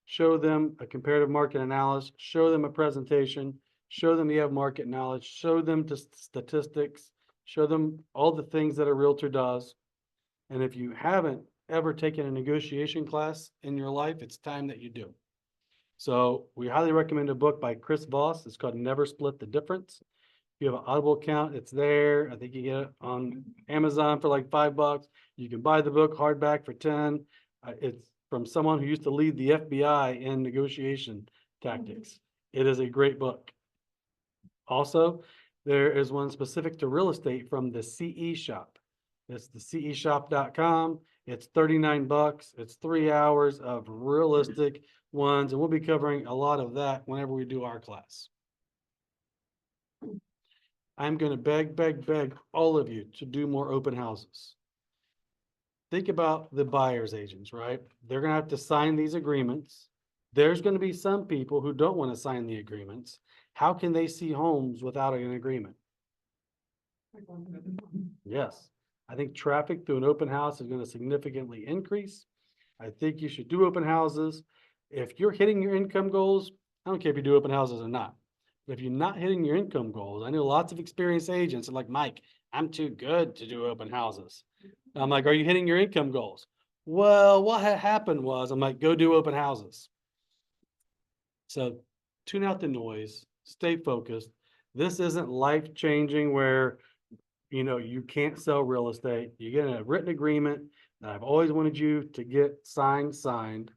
show them a comparative market analysis, show them a presentation, show them you have market knowledge, show them statistics, show them all the things that a realtor does. And if you haven't ever taken a negotiation class in your life, it's time that you do. So we highly recommend a book by Chris Voss. It's called Never Split the Difference. If you have an Audible account, it's there. I think you get it on Amazon for like $5. You can buy the book hardback for 10. It's from someone who used to lead the FBI in negotiation tactics. It is a great book. Also, there is one specific to real estate from the CE Shop. It's the ceshop.com. It's $39. It's 3 hours of realistic ones, and we'll be covering a lot of that whenever we do our class. I'm going to beg all of you to do more open houses. Think about the buyer's agents, right? They're going to have to sign these agreements. There's going to be some people who don't want to sign the agreements. How can they see homes without an agreement? Yes. I think traffic through an open house is going to significantly increase. I think you should do open houses. If you're hitting your income goals, I don't care if you do open houses or not. But if you're not hitting your income goals, I know lots of experienced agents are like, Mike, I'm too good to do open houses. I'm like, are you hitting your income goals? Well, what had happened was, I'm like, go do open houses. So tune out the noise, stay focused. This isn't life-changing where, you know, you can't sell real estate. You get a written agreement that I've always wanted you to get signed.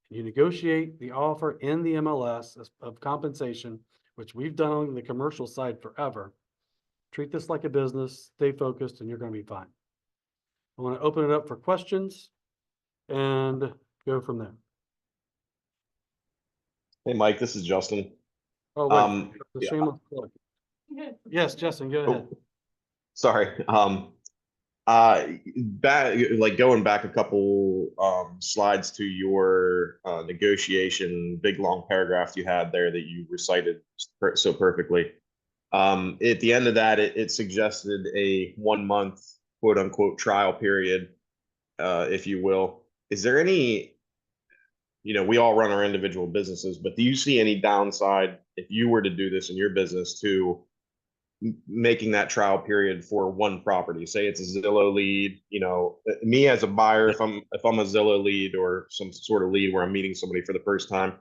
You negotiate the offer in the MLS of compensation, which we've done on the commercial side forever. Treat this like a business, stay focused, and you're going to be fine. I want to open it up for questions and go from there. Hey, Mike, this is Justin. Oh, wait, the Yeah. shameless plug. Yes, Justin, go ahead. Oh, sorry. Back, like going back a couple slides to your negotiation, big long paragraph you had there that you recited so perfectly. At the end of that, it suggested a 1 month quote unquote trial period, if you will. Is there any, you know, we all run our individual businesses, but do you see any downside if you were to do this in your business to making that trial period for one property? Say it's a Zillow lead, you know, me as a buyer, if I'm a Zillow lead or some sort of lead where I'm meeting somebody for the first time,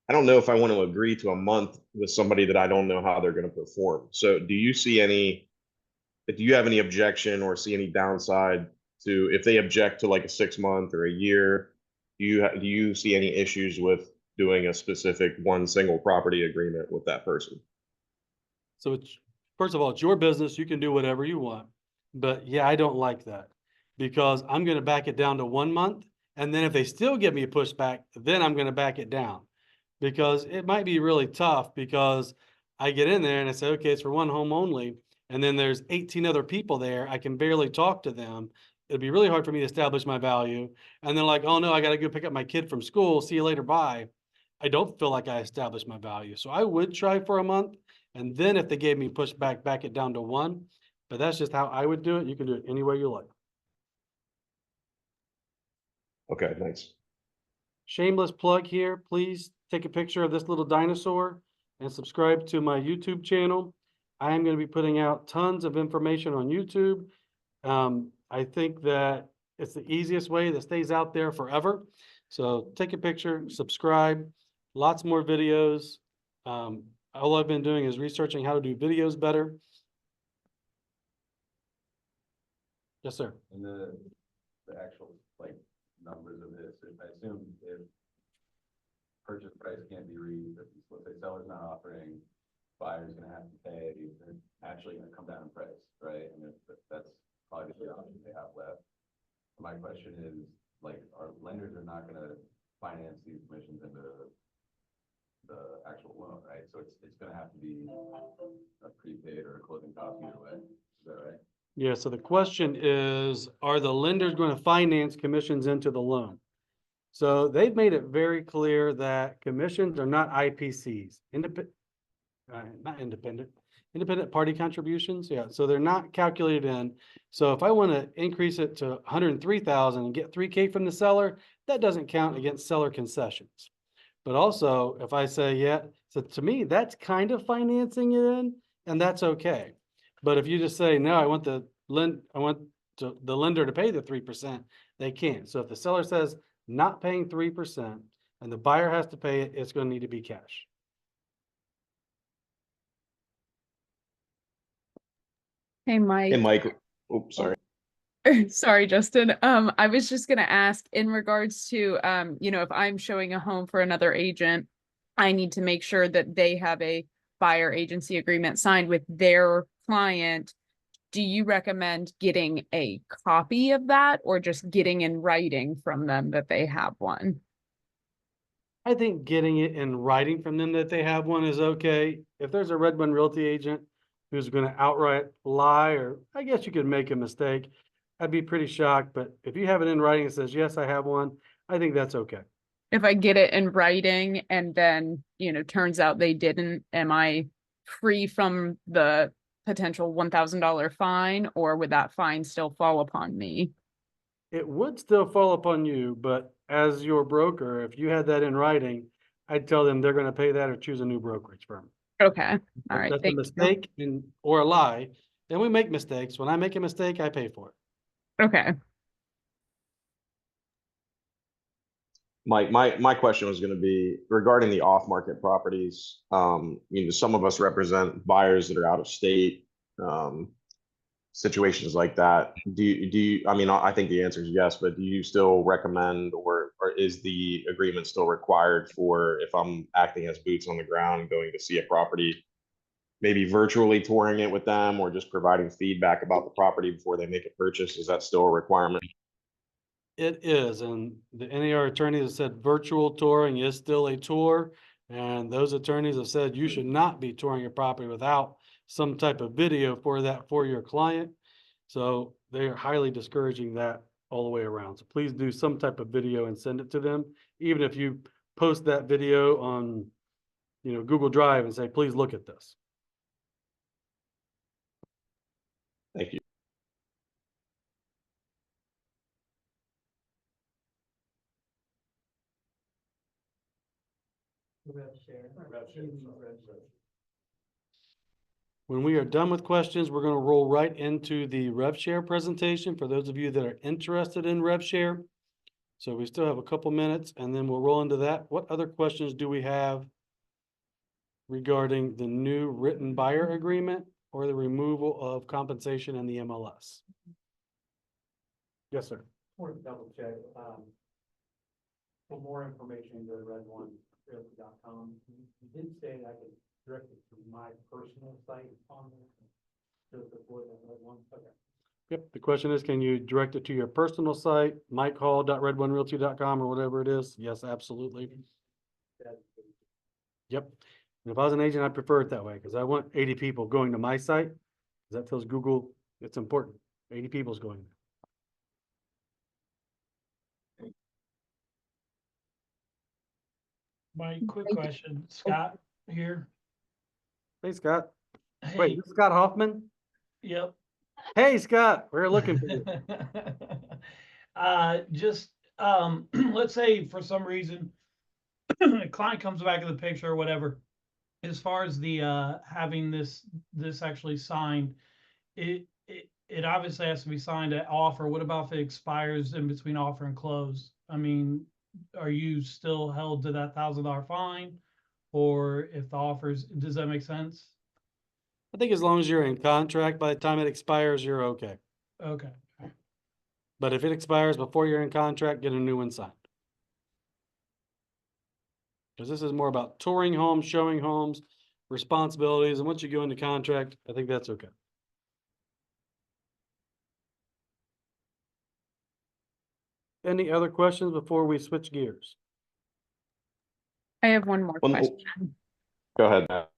I don't know if I want to agree to a month with somebody that I don't know how they're going to perform. So do you have any objection or see any downside to if they object to like a 6 month or a year? Do you see any issues with doing a specific one single property agreement with that person. So it's, first of all, it's your business. You can do whatever you want. But yeah, I don't like that because I'm gonna back it down to 1 month. And then if they still give me a pushback, then I'm gonna back it down. Because it might be really tough because I get in there and I say, okay, it's for one home only. And then there's 18 other people there. I can barely talk to them. It'd be really hard for me to establish my value. And then like, oh no, I gotta go pick up my kid from school. See you later, bye. I don't feel like I established my value. So I would try for a month. And then if they gave me pushback, back it down to 1. But that's just how I would do it. You can do it any way you like. Okay, thanks. Shameless plug here, please take a picture of this little dinosaur and subscribe to my YouTube channel. I am going to be putting out tons of information on YouTube. I think that it's the easiest way that stays out there forever. So take a picture, subscribe, lots more videos. All I've been doing is researching how to do videos better. Yes, sir. And the actual, like, numbers of this, if I assume if purchase price can't be reached, if let's say seller's not offering, buyer's gonna have to pay, they're actually gonna come down in price, right? And if that's probably the option they have left. My question is, like, our lenders are not gonna finance these commissions into the actual loan, right? So it's gonna have to be a prepaid or a closing cost either way, is that right? Yeah, so the question is, are the lenders going to finance commissions into the loan? So they've made it very clear that commissions are not IPCs, independent party contributions. Yeah, so they're not calculated in. So if I want to increase it to 103,000 and get 3K from the seller, that doesn't count against seller concessions. But also, if I say, yeah, so to me, that's kind of financing it in, and that's okay. But if you just say, no, I want the lender to pay the 3%, they can't. So if the seller says not paying 3% and the buyer has to pay it, it's going to need to be cash. Hey, Mike. Hey, Mike. Oops, sorry. Sorry, Justin. I was just gonna ask in regards to, if I'm showing a home for another agent, I need to make sure that they have a buyer agency agreement signed with their client. Do you recommend getting a copy of that or just getting in writing from them that they have one? I think getting it in writing from them that they have one is okay. If there's a Red One Realty agent who's going to outright lie, or I guess you could make a mistake, I'd be pretty shocked. But if you have it in writing that says, yes, I have one, I think that's okay. If I get it in writing and then, turns out they didn't, am I free from the potential $1,000 fine, or would that fine still fall upon me? It would still fall upon you, but as your broker, if you had that in writing, I'd tell them they're going to pay that or choose a new brokerage firm. Okay. All If right. that's a Thank you. mistake or a lie, then we make mistakes. When I make a mistake, I pay for it. Okay. Mike, my question was going to be regarding the off-market properties. Some of us represent buyers that are out of state, situations like that. Do you, I mean, I think the answer is yes, but do you still recommend, or is the agreement still required for if I'm acting as boots on the ground, going to see a property, maybe virtually touring it with them or just providing feedback about the property before they make a purchase? Is that still a requirement? It is, and the NAR attorneys have said virtual touring is still a tour. And those attorneys have said you should not be touring a property without some type of video for that for your client. So they are highly discouraging that all the way around. So please do some type of video and send it to them. Even if you post that video on, Google Drive and say, please look at this. Thank you. When we are done with questions, we're going to roll right into the rev share presentation for those of you that are interested in rev share. So we still have a couple minutes and then we'll roll into that. What other questions do we have regarding the new written buyer agreement or the removal of compensation in the MLS? Yes, sir. Want to double check, for more information, go to Red One commercialrealty.com. You did say I could direct it to my personal site on there. Just before that red one, okay. Yep, the question is, can you direct it to your personal site, MikeHall.RedOneRealty.com or whatever it is? Yes, absolutely. Yep. And if I was an agent, I'd prefer it that way because I want 80 people going to my site. 'Cause that tells Google it's important. 80 people's going there. My quick question, Scott here. Hey, Scott. Hey, Wait, this is Scott Hoffman? yep. Hey, Scott, we're looking for you. Just, let's say for some reason, a client comes back in the picture or whatever. As far as the, having this actually signed, it obviously has to be signed at offer. What about if it expires in between offer and close? I mean, are you still held to that $1,000 fine? Or if the offers, does that make sense? I think as long as you're in contract, by the time it expires, you're okay. Okay. But if it expires before you're in contract, get a new one signed. Because this is more about touring homes, showing homes, responsibilities, and once you go into contract, I think that's okay. Any other questions before we switch gears? I have one more One- question. Go ahead, Matt.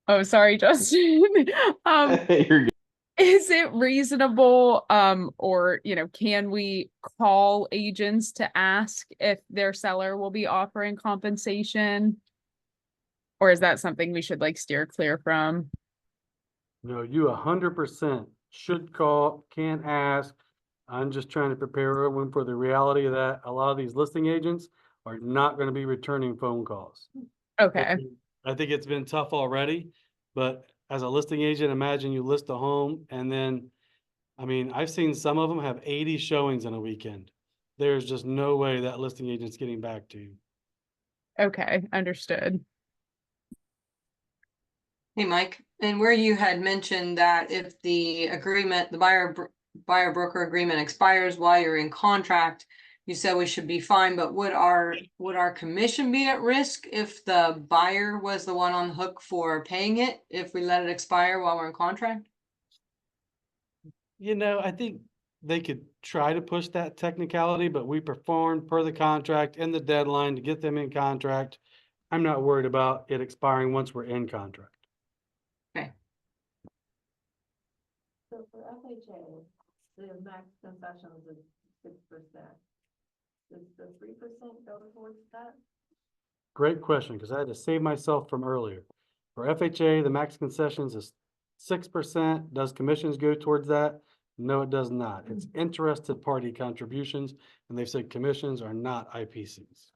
Oh, sorry, Justin. You're good. Is it reasonable, or, can we call agents to ask if their seller will be offering compensation? Or is that something we should steer clear from? No, you 100% should call, can ask. I'm just trying to prepare everyone for the reality of that. A lot of these listing agents are not going to be returning phone calls. Okay, I think it's been tough already, but as a listing agent, imagine you list a home and then, I mean, I've seen some of them have 80 showings in a weekend. There's just no way that listing agent's getting back to you. okay, understood. Hey, Mike, and where you had mentioned that if the agreement, the buyer broker agreement expires while you're in contract, you said we should be fine, but would our commission be at risk if the buyer was the one on the hook for paying it, if we let it expire while we're in contract? I think they could try to push that technicality, but we performed per the contract and the deadline to get them in contract. I'm not worried about it expiring once we're in contract. So for FHA, the max concessions is 6%. Does the 3% go towards that? Great question, because I had to save myself from earlier. For FHA, the max concessions is 6%. Does commissions go towards that? No, it does not. It's interested party contributions, and they've said commissions are not IPCs.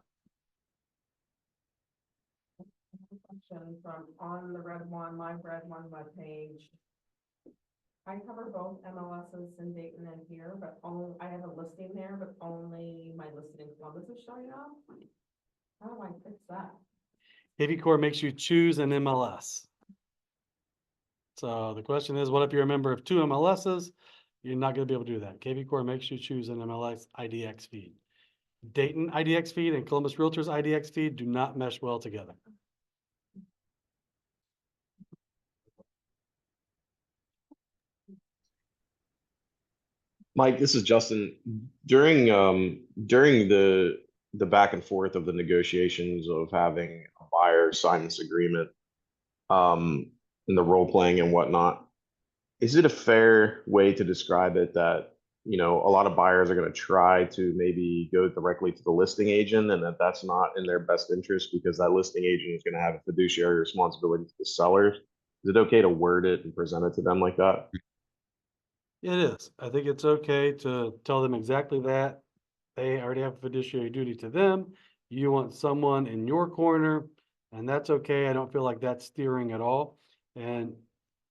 Question from on the red one, my red one webpage. I cover both MLSs in Dayton and here, but I have a listing there, but only my listing in Columbus is showing up. How do I fix that? KV Core makes you choose an MLS. So the question is, what if you're a member of 2 MLSs? You're not going to be able to do that. KV Core makes you choose an MLS IDX feed. Dayton IDX feed and Columbus Realtors IDX feed do not mesh well together. Mike, this is Justin. During the back and forth of the negotiations of having a buyer sign this agreement, and the role playing and whatnot, is it a fair way to describe it that, a lot of buyers are going to try to maybe go directly to the listing agent and that's not in their best interest because that listing agent is going to have a fiduciary responsibility to the sellers? Is it okay to word it and present it to them like that? It is. I think it's okay to tell them exactly that. They already have a fiduciary duty to them. You want someone in your corner, and that's okay. I don't feel like that's steering at all. And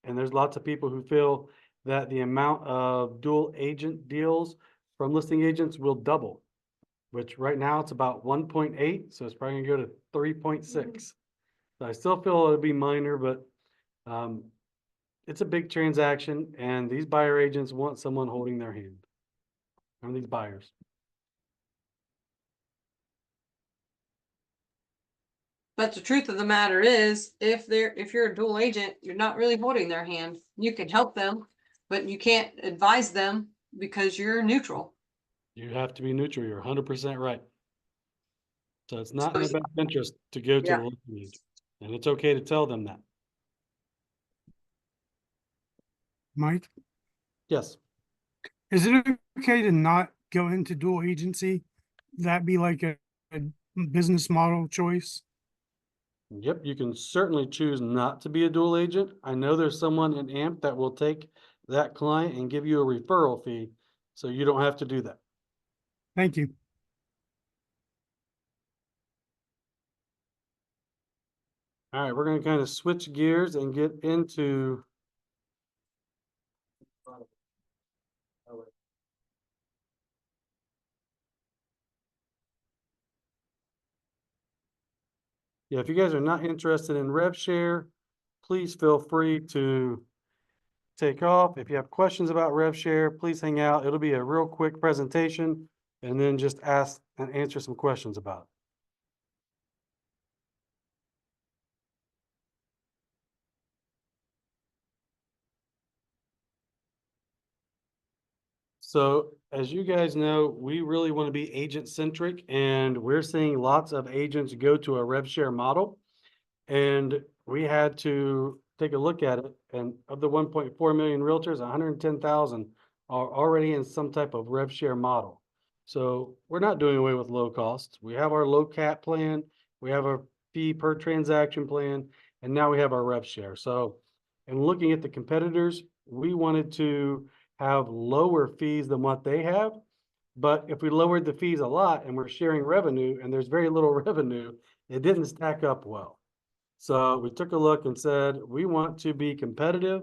there's lots of people who feel that the amount of dual agent deals from listing agents will double, which right now it's about 1.8, so it's probably gonna go to 3.6. So I still feel it'll be minor, but it's a big transaction, and these buyer agents want someone holding their hand. And these buyers. But the truth of the matter is, if you're a dual agent, you're not really holding their hand. You can help them, but you can't advise them because you're neutral. You have to be neutral. You're 100% right. So it's not in So, their best interest to go to Yeah. the listing agent, and it's okay to tell them that. Mike, Yes. is it okay to not go into dual agency? That be like a business model choice? Yep, you can certainly choose not to be a dual agent. I know there's someone in AMP that will take that client and give you a referral fee, so you don't have to do that. Thank you. All right, we're gonna kind of switch gears and get into yeah, if you guys are not interested in rev share, please feel free to take off. If you have questions about rev share, please hang out. It'll be a real quick presentation and then just ask and answer some questions about it. So as you guys know, we really want to be agent centric, and we're seeing lots of agents go to a rev share model. And we had to take a look at it, and of the 1.4 million realtors, 110,000 are already in some type of rev share model. So we're not doing away with low costs. We have our low cap plan, we have our fee per transaction plan, and now we have our rev share. So in looking at the competitors, we wanted to have lower fees than what they have. But if we lowered the fees a lot and we're sharing revenue and there's very little revenue, it didn't stack up well. So we took a look and said, we want to be competitive,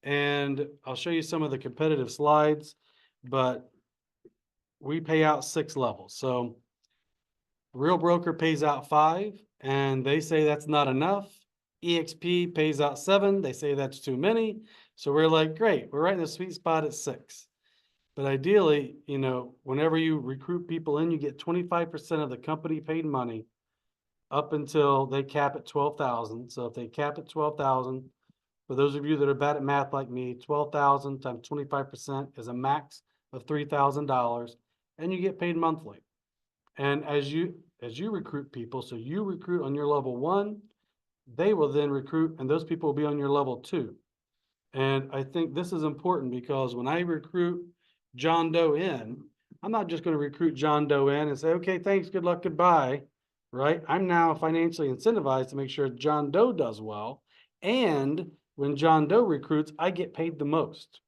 and I'll show you some of the competitive slides, but we pay out 6 levels. So Real Broker pays out 5, and they say that's not enough. EXP pays out 7. They say that's too many. So we're like, great, we're right in the sweet spot at 6. But ideally, you know, whenever you recruit people in, you get 25% of the company paid money up until they cap at 12,000. So if they cap at 12,000, for those of you that are bad at math like me, 12,000 times 25% is a max of $3,000, and you get paid monthly. And as you recruit people, so you recruit on your level 1, they will then recruit, and those people will be on your level 2. And I think this is important because when I recruit John Doe in, I'm not just going to recruit John Doe in and say, okay, thanks, good luck, goodbye, right? I'm now financially incentivized to make sure John Doe does well. And when John Doe recruits, I get paid the most.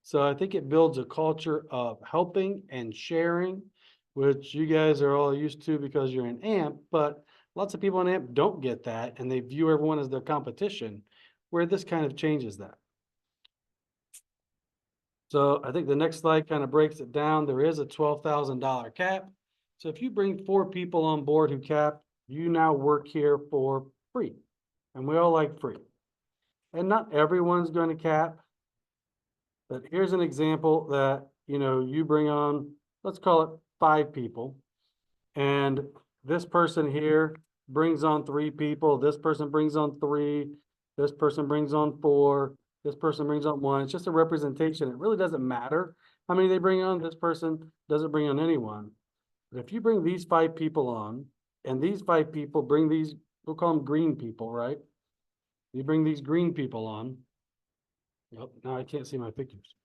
So I think it builds a culture of helping and sharing, which you guys are all used to because you're in AMP, but lots of people in AMP don't get that, and they view everyone as their competition, where this kind of changes that. So I think the next slide kind of breaks it down. There is a $12,000 cap. So if you bring 4 people on board who cap, you now work here for free. And we all like free. And not everyone's going to cap. But here's an example that, you know, you bring on, let's call it 5 people. And this person here brings on 3 people. This person brings on 3. This person brings on 4. This person brings on 1. It's just a representation. It really doesn't matter how many they bring on. This person doesn't bring on anyone. But if you bring these 5 people on, and these 5 people bring these, we'll call them green people, right? You bring these green people on. Yep, now I can't see my pictures.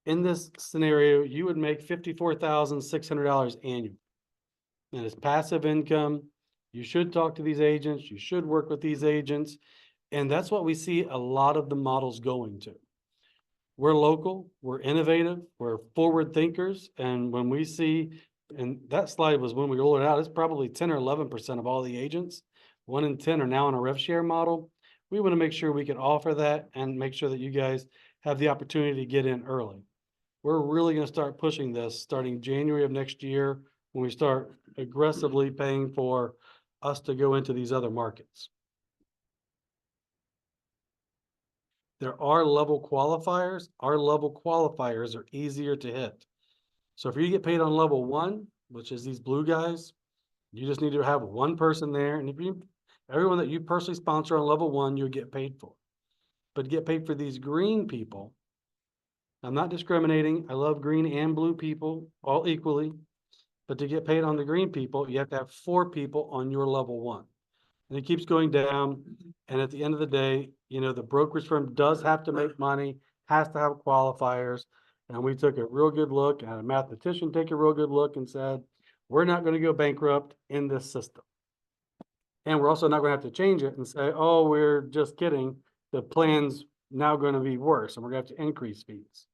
In this scenario, you would make $54,600 annually. And it's passive income. You should talk to these agents. You should work with these agents. And that's what we see a lot of the models going to. We're local, we're innovative, we're forward thinkers. And when we see, and that slide was when we rolled it out, it's probably 10 or 11% of all the agents. 1 in 10 are now on a rev share model. We want to make sure we can offer that and make sure that you guys have the opportunity to get in early. We're really going to start pushing this starting January of next year when we start aggressively paying for us to go into these other markets. There are level qualifiers. Our level qualifiers are easier to hit. So if you get paid on level 1, which is these blue guys, you just need to have one person there, and if you, everyone that you personally sponsor on level 1, you'll get paid for. But to get paid for these green people, I'm not discriminating. I love green and blue people all equally. But to get paid on the green people, you have to have 4 people on your level 1. And it keeps going down. And at the end of the day, you know, the brokerage firm does have to make money, has to have qualifiers. And we took a real good look, and a mathematician take a real good look and said, we're not going to go bankrupt in this system. And we're also not going to have to change it and say, oh, we're just kidding. The plan's now going to be worse, and we're going to have to increase fees.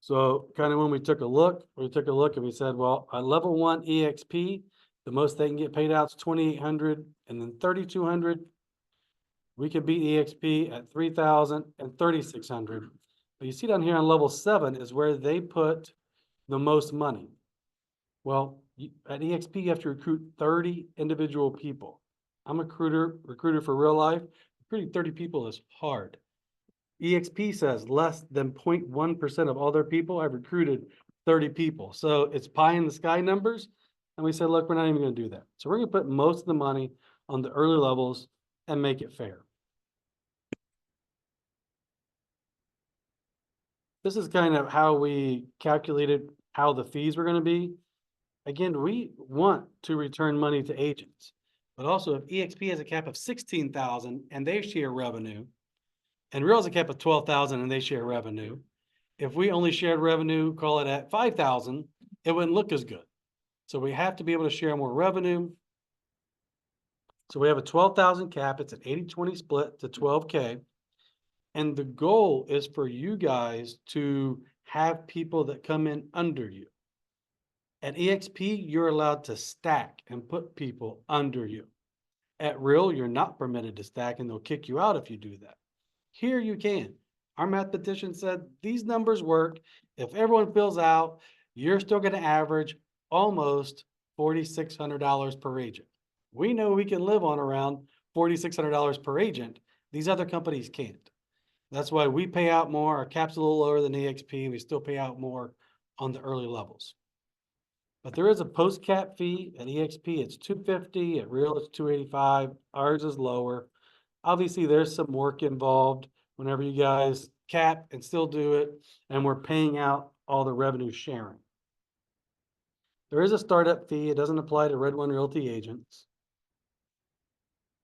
So kind of when we took a look and we said, well, at level 1 EXP, the most they can get paid out is $2,800 and then $3,200. We could beat EXP at $3,000 and $3,600. But you see down here on level 7 is where they put the most money. Well, at EXP, you have to recruit 30 individual people. I'm a recruiter for real life. Recruiting 30 people is hard. EXP says less than 0.1% of all their people have recruited 30 people. So it's pie in the sky numbers. And we said, look, we're not even going to do that. So we're going to put most of the money on the early levels and make it fair. This is kind of how we calculated how the fees were going to be. Again, we want to return money to agents, but also if EXP has a cap of 16,000 and they share revenue, and Real has a cap of 12,000 and they share revenue, if we only shared revenue, call it at 5,000, it wouldn't look as good. So we have to be able to share more revenue. So we have a 12,000 cap. It's an 80-20 split to 12K. And the goal is for you guys to have people that come in under you. At EXP, you're allowed to stack and put people under you. At Real, you're not permitted to stack, and they'll kick you out if you do that. Here you can. Our mathematician said these numbers work. If everyone fills out, you're still going to average almost $4,600 per agent. We know we can live on around $4,600 per agent. These other companies can't. That's why we pay out more. Our cap's a little lower than EXP. We still pay out more on the early levels. But there is a post-cap fee. At EXP, it's $250. At Real, it's $285. Ours is lower. Obviously, there's some work involved whenever you guys cap and still do it, and we're paying out all the revenue sharing. There is a startup fee. It doesn't apply to Red One Realty agents.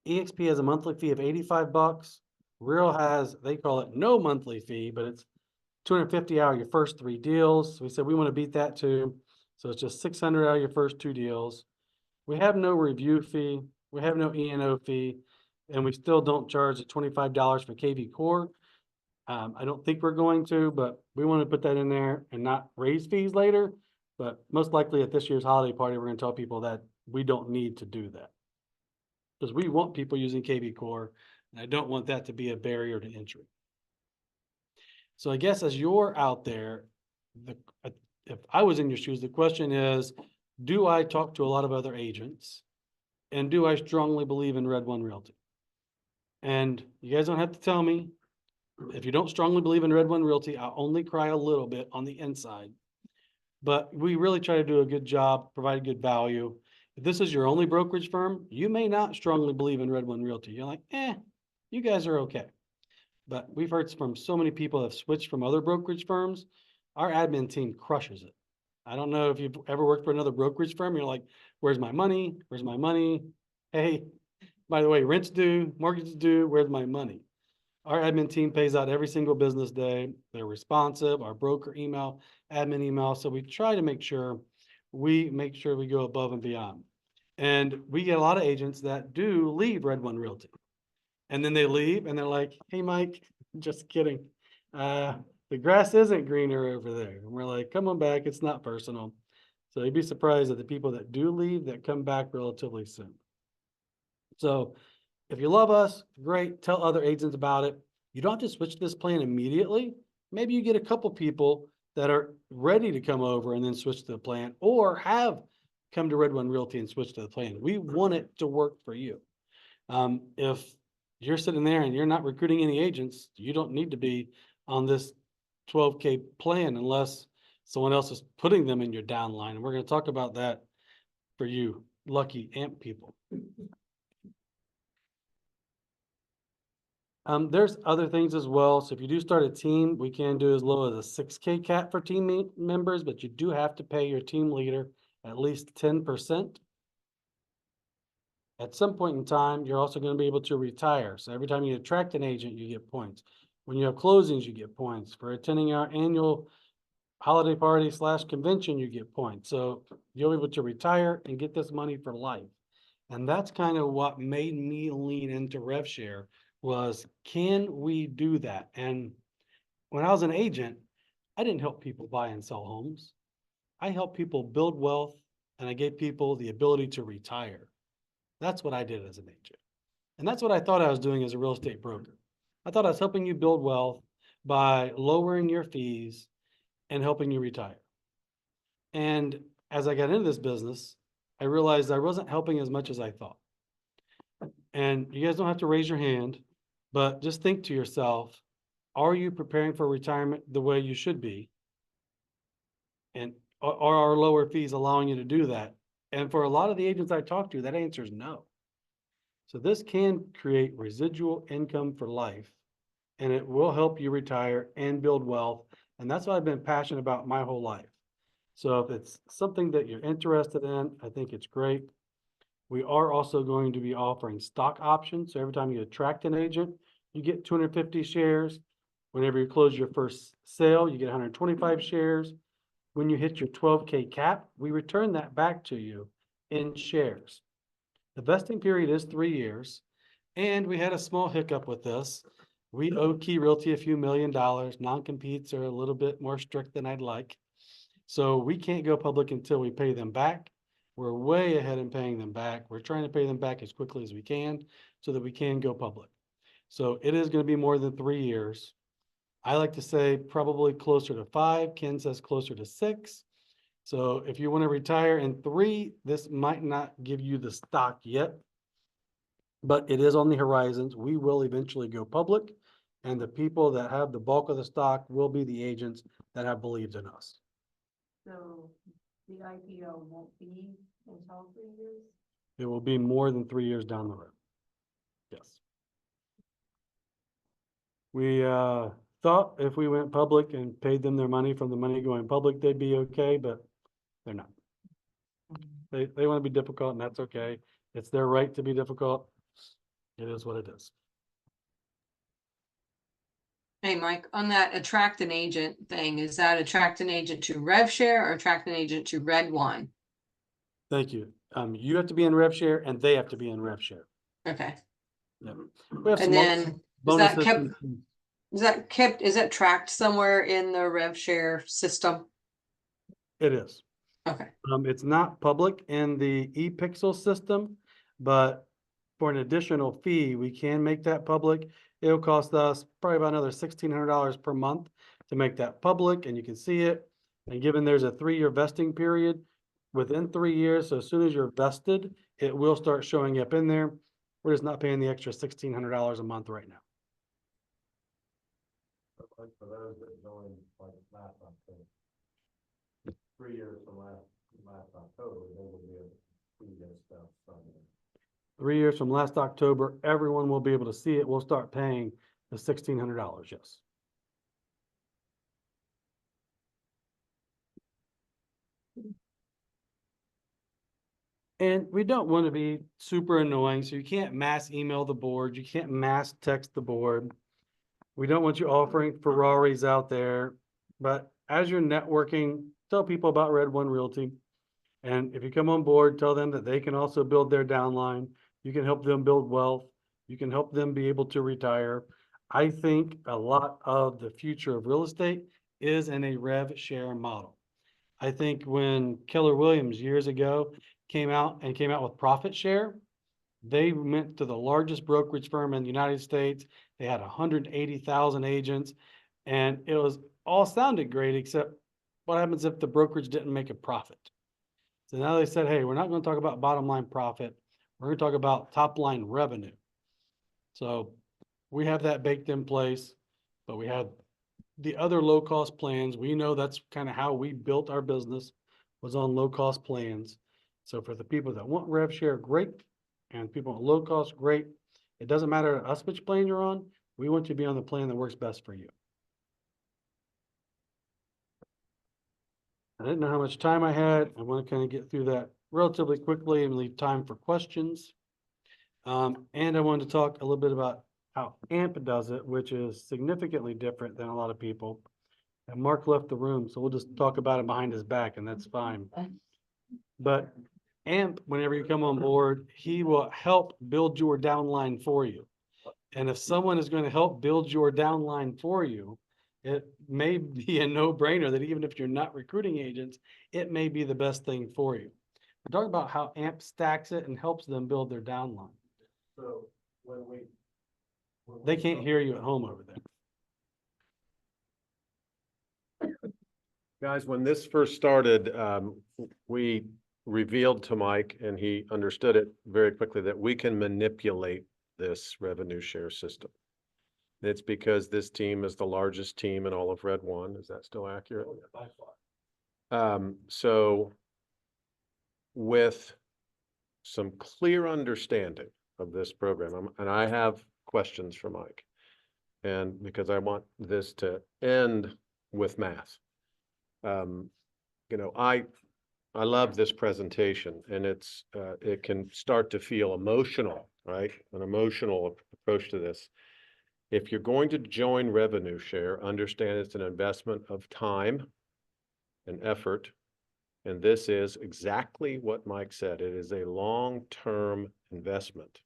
EXP has a monthly fee of $85. Real has, they call it no monthly fee, but it's $250 out of your first 3 deals. So we said we want to beat that too. So it's just $600 out of your first 2 deals. We have no review fee. We have no E&O fee. And we still don't charge the $25 for KV Core. I don't think we're going to, but we want to put that in there and not raise fees later. But most likely at this year's holiday party, we're going to tell people that we don't need to do that. Because we want people using KV Core, and I don't want that to be a barrier to entry. So I guess as you're out there, if I was in your shoes, the question is, do I talk to a lot of other agents? And do I strongly believe in Red One Realty? And you guys don't have to tell me. If you don't strongly believe in Red One Realty, I'll only cry a little bit on the inside. But we really try to do a good job, provide good value. If this is your only brokerage firm, you may not strongly believe in Red One Realty. You're like, you guys are okay. But we've heard from so many people that have switched from other brokerage firms. Our admin team crushes it. I don't know if you've ever worked for another brokerage firm. You're like, where's my money? Where's my money? Hey, by the way, rent's due, mortgage is due, where's my money? Our admin team pays out every single business day. They're responsive, our broker email, admin email. So we try to make sure we go above and beyond. And we get a lot of agents that do leave Red One Realty. And then they leave and they're like, hey, Mike, just kidding. The grass isn't greener over there. And we're like, come on back. It's not personal. So you'd be surprised at the people that do leave that come back relatively soon. So if you love us, great. Tell other agents about it. You don't have to switch this plan immediately. Maybe you get a couple people that are ready to come over and then switch to the plan, or have come to Red One Realty and switch to the plan. We want it to work for you. If you're sitting there and you're not recruiting any agents, you don't need to be on this 12K plan unless Someone else is putting them in your downline, and we're gonna talk about that for you lucky AMP people. There's other things as well. So if you do start a team, we can do as low as a 6K cap for team members, but you do have to pay your team leader at least 10%. At some point in time, you're also going to be able to retire. So every time you attract an agent, you get points. When you have closings, you get points. For attending our annual holiday party / convention, you get points. So you'll be able to retire and get this money for life. And that's kind of what made me lean into RevShare was, can we do that? And when I was an agent, I didn't help people buy and sell homes. I helped people build wealth, and I gave people the ability to retire. That's what I did as an agent. And that's what I thought I was doing as a real estate broker. I thought I was helping you build wealth by lowering your fees and helping you retire. And as I got into this business, I realized I wasn't helping as much as I thought. And you guys don't have to raise your hand, but just think to yourself, are you preparing for retirement the way you should be? And are our lower fees allowing you to do that? And for a lot of the agents I talk to, that answer is no. So this can create residual income for life, and it will help you retire and build wealth. And that's what I've been passionate about my whole life. So if it's something that you're interested in, I think it's great. We are also going to be offering stock options. So every time you attract an agent, you get 250 shares. Whenever you close your first sale, you get 125 shares. When you hit your 12K cap, we return that back to you in shares. The vesting period is 3 years, and we had a small hiccup with this. We owe Key Realty a few $1 million. Non-competes are a little bit more strict than I'd like. So we can't go public until we pay them back. We're way ahead in paying them back. We're trying to pay them back as quickly as we can so that we can go public. So it is going to be more than 3 years. I like to say probably closer to 5. Ken says closer to 6. So if you want to retire in 3, this might not give you the stock yet, but it is on the horizons. We will eventually go public, and the people that have the bulk of the stock will be the agents that have believed in us. So the IPO won't be until 3 years? It will be more than 3 years down the road. Yes. We thought if we went public and paid them their money from the money going public, they'd be okay, but they're not. They want to be difficult, and that's okay. It's their right to be difficult. It is what it is. Hey, Mike, on that attract an agent thing, is that attract an agent to RevShare or attract an agent to Red One? Thank you. You have to be in RevShare, and they have to be in RevShare. Okay. Yep. We have And some then bonuses. is that tracked somewhere in the RevShare system? It is. Okay. It's not public in the ePixel system, but for an additional fee, we can make that public. It'll cost us probably about another $1,600 per month to make that public, and you can see it. And given there's a 3-year vesting period, within 3 years, so as soon as you're vested, it will start showing up in there. We're just not paying the extra $1,600 a month right now. For those that joined like last October, 3 years from last October, they will be able to see their stuff somewhere. 3 years from last October, everyone will be able to see it. We'll start paying the $1,600, yes. And we don't want to be super annoying, so you can't mass email the board. You can't mass text the board. We don't want you offering Ferraris out there. But as you're networking, tell people about Red One Realty. And if you come on board, tell them that they can also build their downline. You can help them build wealth. You can help them be able to retire. I think a lot of the future of real estate is in a rev share model. I think when Keller Williams years ago came out with profit share, they went to the largest brokerage firm in the United States. They had 180,000 agents, and it was all sounded great, except what happens if the brokerage didn't make a profit? So now they said, hey, we're not going to talk about bottom line profit. We're going to talk about top line revenue. So we have that baked in place, but we have the other low-cost plans, we know that's kind of how we built our business, was on low-cost plans. So for the people that want rev share, great, and people on low cost, great. It doesn't matter to us which plan you're on. We want you to be on the plan that works best for you. I didn't know how much time I had. I want to kind of get through that relatively quickly and leave time for questions. And I wanted to talk a little bit about how AMP does it, which is significantly different than a lot of people. And Mark left the room, so we'll just talk about it behind his back, and that's fine. But AMP, whenever you come on board, he will help build your downline for you. And if someone is going to help build your downline for you, it may be a no-brainer that even if you're not recruiting agents, it may be the best thing for you. We're talking about how AMP stacks it and helps them build their downline. So when They can't hear you at home over there. Guys, when this first started, we revealed to Mike, and he understood it very quickly, that we can manipulate this revenue share system. It's because this team is the largest team in all of Red One. Is that still accurate? By far. So with some clear understanding of this program, and I have questions for Mike, and because I want this to end with math. You know, I love this presentation, and it can start to feel emotional, right? An emotional approach to this. If you're going to join revenue share, understand it's an investment of time and effort. And this is exactly what Mike said. It is a long-term investment.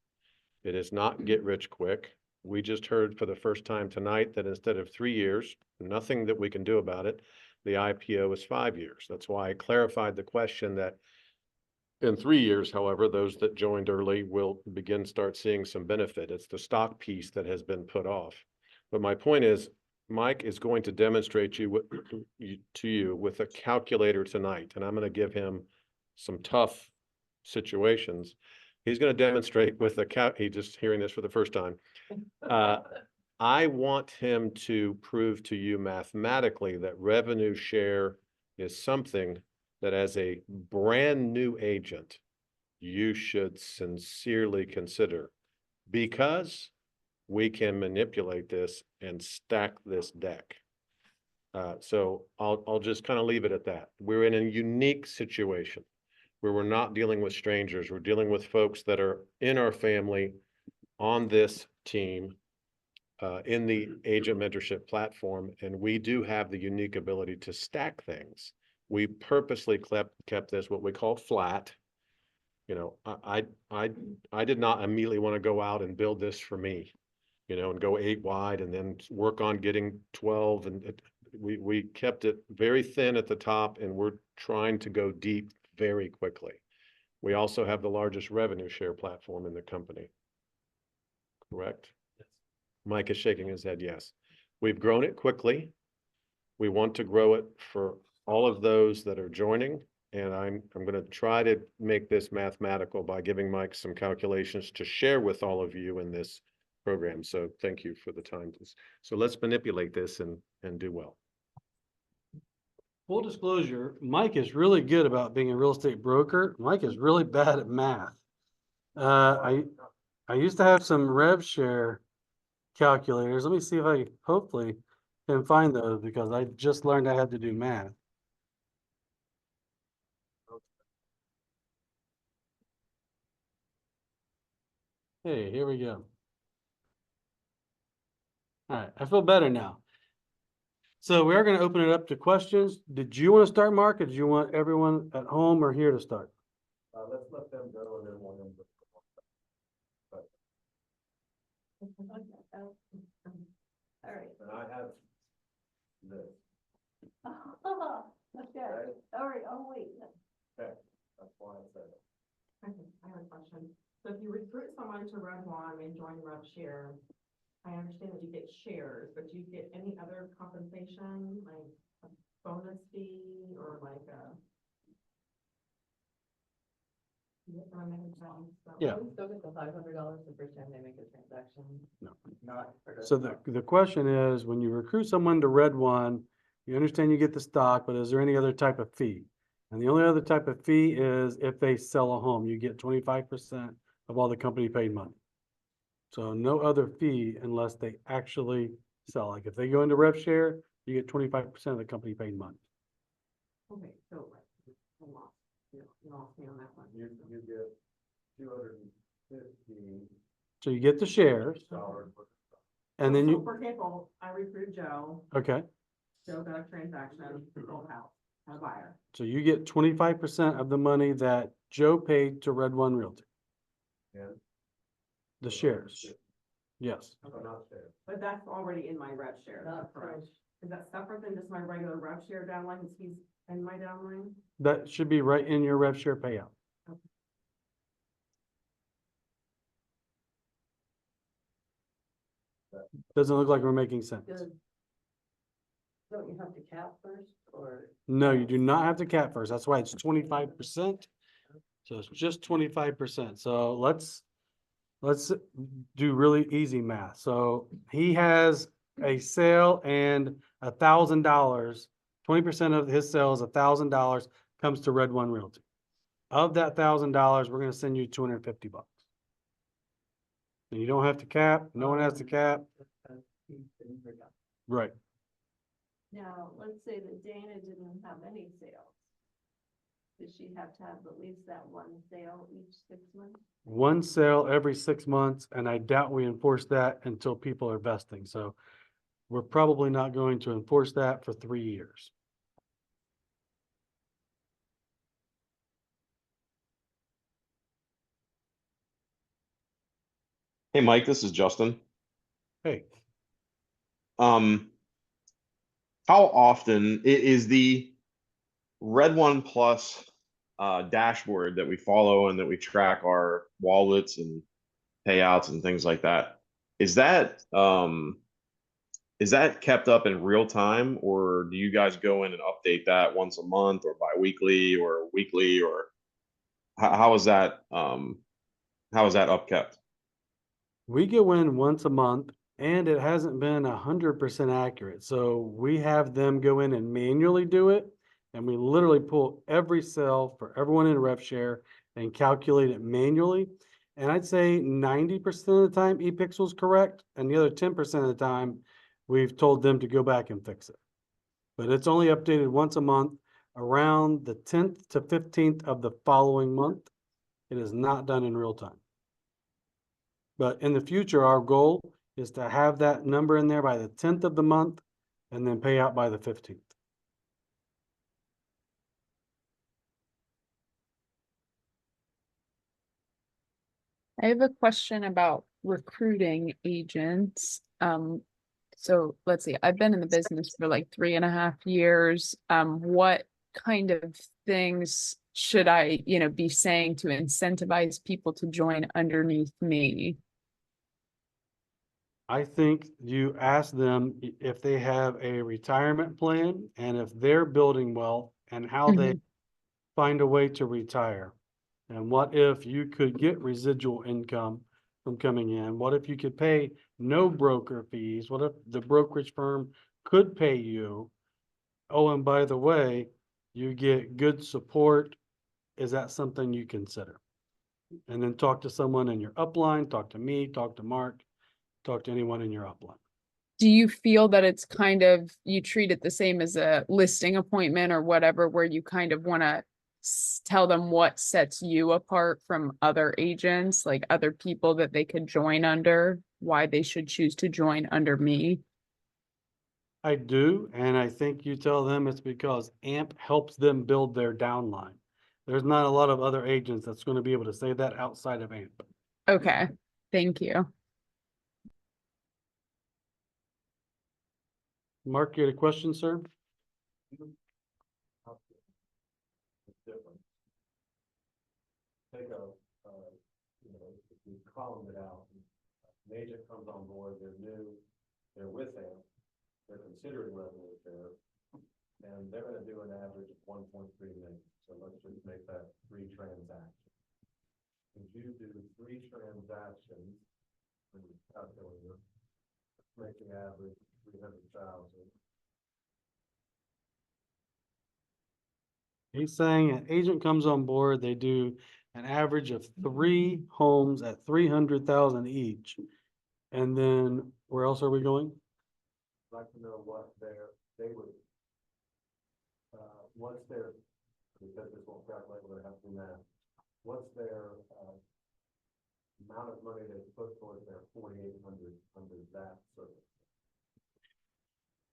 It is not get rich quick. We just heard for the first time tonight that instead of 3 years, nothing that we can do about it, the IPO is 5 years. That's why I clarified the question that in 3 years, however, those that joined early will start seeing some benefit. It's the stock piece that has been put off. But my point is, Mike is going to demonstrate to you with a calculator tonight, and I'm going to give him some tough situations. He's going to demonstrate with he's just hearing this for the first time. I want him to prove to you mathematically that revenue share is something that as a brand new agent, you should sincerely consider, because we can manipulate this and stack this deck. So I'll just kind of leave it at that. We're in a unique situation where we're not dealing with strangers. We're dealing with folks that are in our family on this team, in the agent mentorship platform. And we do have the unique ability to stack things. We purposely kept this what we call flat. You know, I did not immediately want to go out and build this for me, you know, and go 8 wide and then work on getting 12. And we kept it very thin at the top, and we're trying to go deep very quickly. We also have the largest revenue share platform in the company. Correct? Yes. Mike is shaking his head yes. We've grown it quickly. We want to grow it for all of those that are joining. And I'm going to try to make this mathematical by giving Mike some calculations to share with all of you in this program. So thank you for the time. So let's manipulate this and do well. Full disclosure, Mike is really good about being a real estate broker. Mike is really bad at math. I used to have some rev share calculators. Let me see if I hopefully can find those, because I just learned I had to do math. Hey, here we go. All right, I feel better now. So we are going to open it up to questions. Did you want to start, Mark, or did you want everyone at home or here to start? Let's let them go and then we'll end with All right. and I have this. Okay, all right, I'll wait. Okay, that's why I said it. I have a question. So if you recruit someone to Red One and join Rev Share, I understand that you get shares, but do you get any other compensation, like a bonus fee or like a Yeah. Still get the $500 the first time they make a transaction. No. Not. So the question is, when you recruit someone to Red One, you understand you get the stock, but is there any other type of fee? And the only other type of fee is if they sell a home, you get 25% of all the company paid money. So no other fee unless they actually sell. Like if they go into rev share, you get 25% of the company paid money. Okay, so, I lost, you lost me on that one. You get $250. So you get the shares and then So, you, for example, I recruit Joe, okay, Joe got a transaction, sold a house, had a buyer. so you get 25% of the money that Joe paid to Red One Realty. And The shares. Yes. But that's already in my rev share, is that Not correct? fresh. Is that separate than just my regular rev share downline, because he's in my downline? That should be right in your rev share payout. Doesn't look like we're making sense. Don't you have to cap first, or? No, you do not have to cap first. That's why it's 25%. So it's just 25%. So let's do really easy math. So he has a sale and $1,000. 20% of his sale is $1,000 comes to Red One Realty. Of that $1,000, we're gonna send you $250. And you don't have to cap. No one has to cap. Right. Now, let's say that Dana didn't have any sales. Does she have to have at least that one sale each 6 months? One sale every 6 months, and I doubt we enforce that until people are vesting. So we're probably not going to enforce that for 3 years. Hey, Mike, this is Justin. Hey, Um, how often is the Red One Plus dashboard that we follow and that we track our wallets and payouts and things like that? Is that kept up in real time, or do you guys go in and update that once a month or bi-weekly or weekly, or how is that upkept? we go in once a month and it hasn't been 100% accurate. So we have them go in and manually do it. And we literally pull every cell for everyone in rev share and calculate it manually. And I'd say 90% of the time ePixel's correct. And the other 10% of the time, we've told them to go back and fix it. But it's only updated once a month around the 10th to 15th of the following month. It is not done in real time. But in the future, our goal is to have that number in there by the 10th of the month and then pay out by the 15th. I have a question about recruiting agents. So let's see, I've been in the business for like 3.5 years. What kind of things should I, be saying to incentivize people to join underneath me? I think you ask them if they have a retirement plan and if they're building wealth and how they find a way to retire. And what if you could get residual income from coming in? What if you could pay no broker fees? What if the brokerage firm could pay you? Oh, and by the way, you get good support. Is that something you consider? And then talk to someone in your upline, talk to me, talk to Mark, talk to anyone in your upline. Do you feel that it's kind of, you treat it the same as a listing appointment or whatever, where you kind of want to tell them what sets you apart from other agents, like other people that they could join under, why they should choose to join under me? I do, and I think you tell them it's because AMP helps them build their downline. There's not a lot of other agents that's going to be able to say that outside of AMP. Okay, thank you. Mark, you had a question, sir? Different. Take if you column it out, an agent comes on board, they're new, they're with them, they're considering revenue share, and they're gonna do an average of 1.3 million. So let's just make that 3 transactions. If you do 3 transactions, when you calculate it, make the average 300,000. He's saying an agent comes on board, they do an average of 3 homes at 300,000 each. And then where else are we going? I'd like to know what they would, what's their, because this won't calculate, we're gonna have to do math. What's their, amount of money they put towards their 4,800 under that circumstance?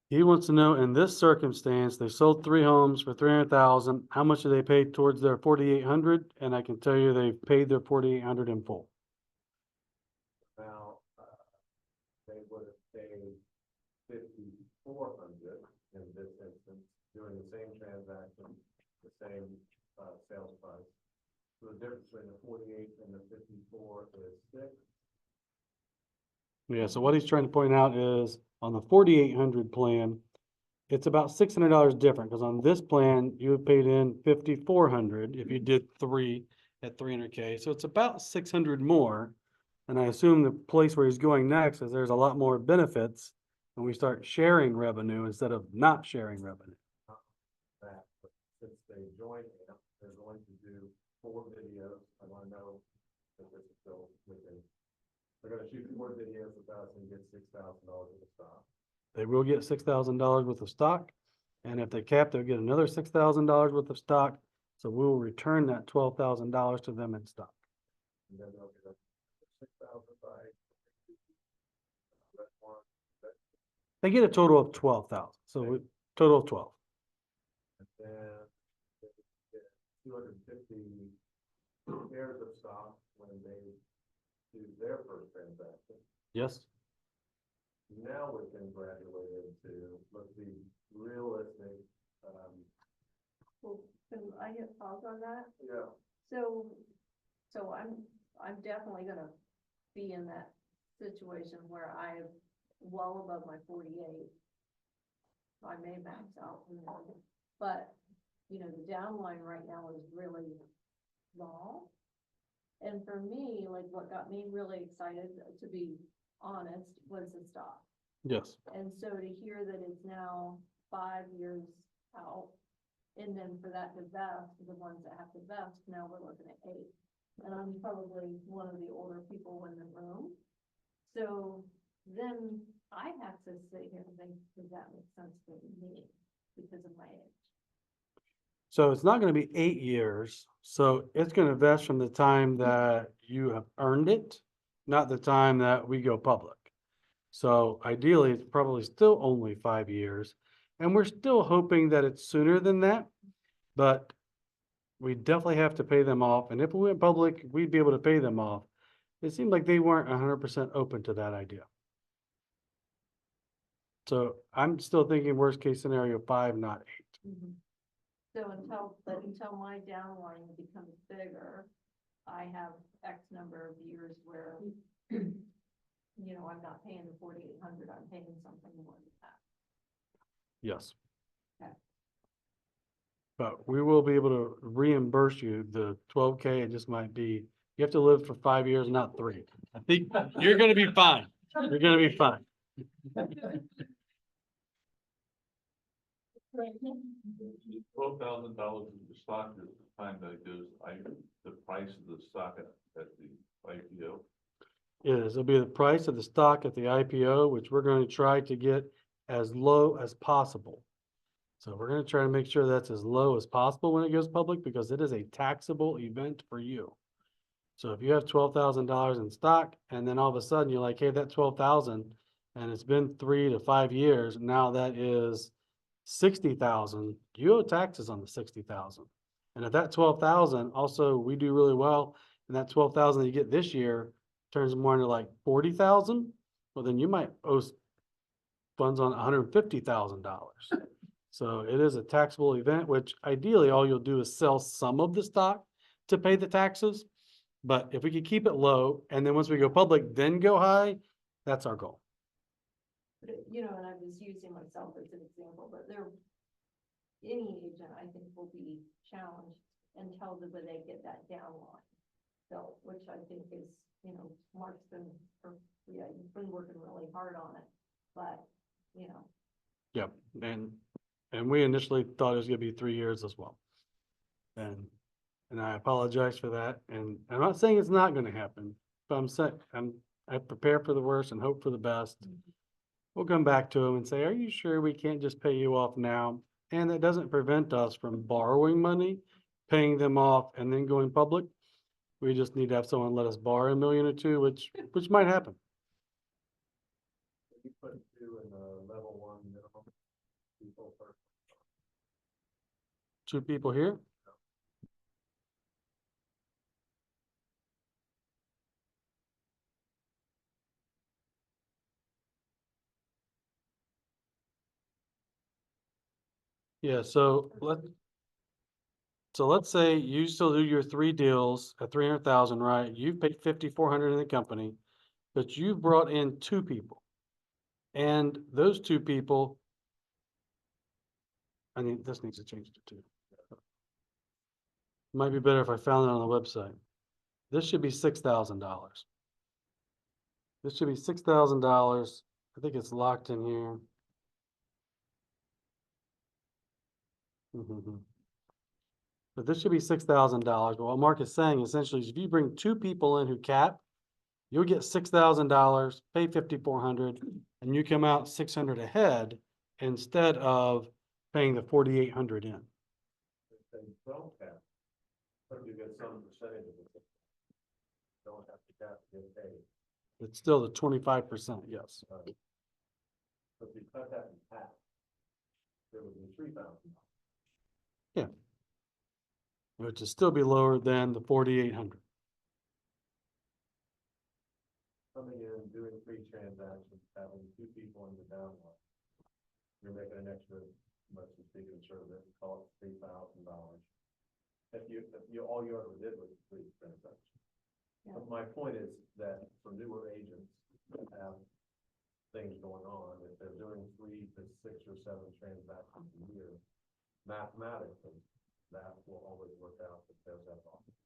He wants to know, in this circumstance, they sold 3 homes for 300,000. How much do they pay towards their 4,800? And I can tell you they've paid their 4,800 in full. Now, they would have paid 5,400 in this instance, doing the same transaction, the same sales price. So the difference between the 48 and the 54 is 6. Yeah, so what he's trying to point out is on the 4,800 plan, it's about $600 different because on this plan, you have paid in 5,400 if you did 3 at 300K. So it's about 600 more. And I assume the place where he's going next is there's a lot more benefits when we start sharing revenue instead of not sharing revenue. That, but since they joined AMP, they're going to do 4 videos. I want to know if this is still within. They're going to shoot 4 videos with us and get $6,000 in the stock. They will get $6,000 worth of stock. And if they cap, they'll get another $6,000 worth of stock. So we will return that $12,000 to them in stock. And then they'll get a 6,000 by that one. They get a total of 12,000. So total of 12. And then they get 250 shares of stock when they do their first transaction. Yes. Now we can graduate into, let's be realistic. Well, can I hit pause on that? Yeah. So I'm definitely gonna be in that situation where I'm well above my 48. I may max out, but, you know, the downline right now is really small. And for me, like what got me really excited, to be honest, was the stock. Yes. And so to hear that it's now 5 years out, and then for that to vest, the ones that have to vest, now we're looking at 8. And I'm probably one of the older people in the room. So then I have to sit here and think, does that make sense for me because of my age? So it's not going to be 8 years. So it's going to vest from the time that you have earned it, not the time that we go public. So ideally, it's probably still only 5 years. And we're still hoping that it's sooner than that, but we definitely have to pay them off. And if we went public, we'd be able to pay them off. It seemed like they weren't 100% open to that idea. So I'm still thinking worst case scenario 5, not 8. So until my downline becomes bigger, I have X number of years where, you know, I'm not paying the 4,800, I'm paying something more than that. Yes. Okay. But we will be able to reimburse you the 12K. It just might be, you have to live for 5 years, not 3. I think you're going to be fine. You're going to be fine. $12,000 of the stock is the time that it goes, the price of the stock at the IPO. Is it'll be the price of the stock at the IPO, which we're going to try to get as low as possible. So we're going to try to make sure that's as low as possible when it goes public because it is a taxable event for you. So if you have $12,000 in stock and then all of a sudden you're like, hey, that 12,000 and it's been 3 to 5 years, now that is 60,000, you owe taxes on the 60,000. And if that 12,000, also we do really well, and that 12,000 you get this year turns more into like 40,000, well, then you might owe funds on $150,000. So it is a taxable event, which ideally all you'll do is sell some of the stock to pay the taxes. But if we could keep it low, and then once we go public, then go high, that's our goal. You know, and I'm just using myself as an example, but any agent I think will be challenged until they get that downline. built, which I think is, you know, Mark's been, yeah, he's been working really hard on it, but, you know. Yep, and we initially thought it was gonna be 3 years as well. And I apologize for that, and I'm not saying it's not gonna happen, but I'm saying, I prepare for the worst and hope for the best. We'll come back to them and say, are you sure we can't just pay you off now? And that doesn't prevent us from borrowing money, paying them off, and then going public. We just need to have someone let us borrow $1 million or $2 million, which might happen. You put 2 in the level 1 minimum people per. 2 people here? Yeah, so let's say you still do your 3 deals at 300,000, right? You've paid 5,400 in the company, but you've brought in 2 people. And those 2 people, I mean, this needs to change to 2. Might be better if I found it on the website. This should be $6,000. This should be $6,000. I think it's locked in here. But this should be $6,000. But what Mark is saying essentially is if you bring 2 people in who cap, you'll get $6,000, pay 5,400, and you come out 600 ahead instead of paying the 4,800 in. If they don't have, but you get some percentage of it. Don't have to cap to get paid. It's still the 25%, yes. But if you cut that in half, it would be $3,000. Yeah. Which would still be lower than the 4,800. Coming in, doing 3 transactions, having 2 people in the downline. You're making an extra, much as speaking of service, call it $3,000. If you, all you ever did was 3 transactions. Yeah. But my point is that for newer agents that have things going on, if they're doing 3 to 6 or 7 transactions a year, mathematically, that will always work out if there's that office.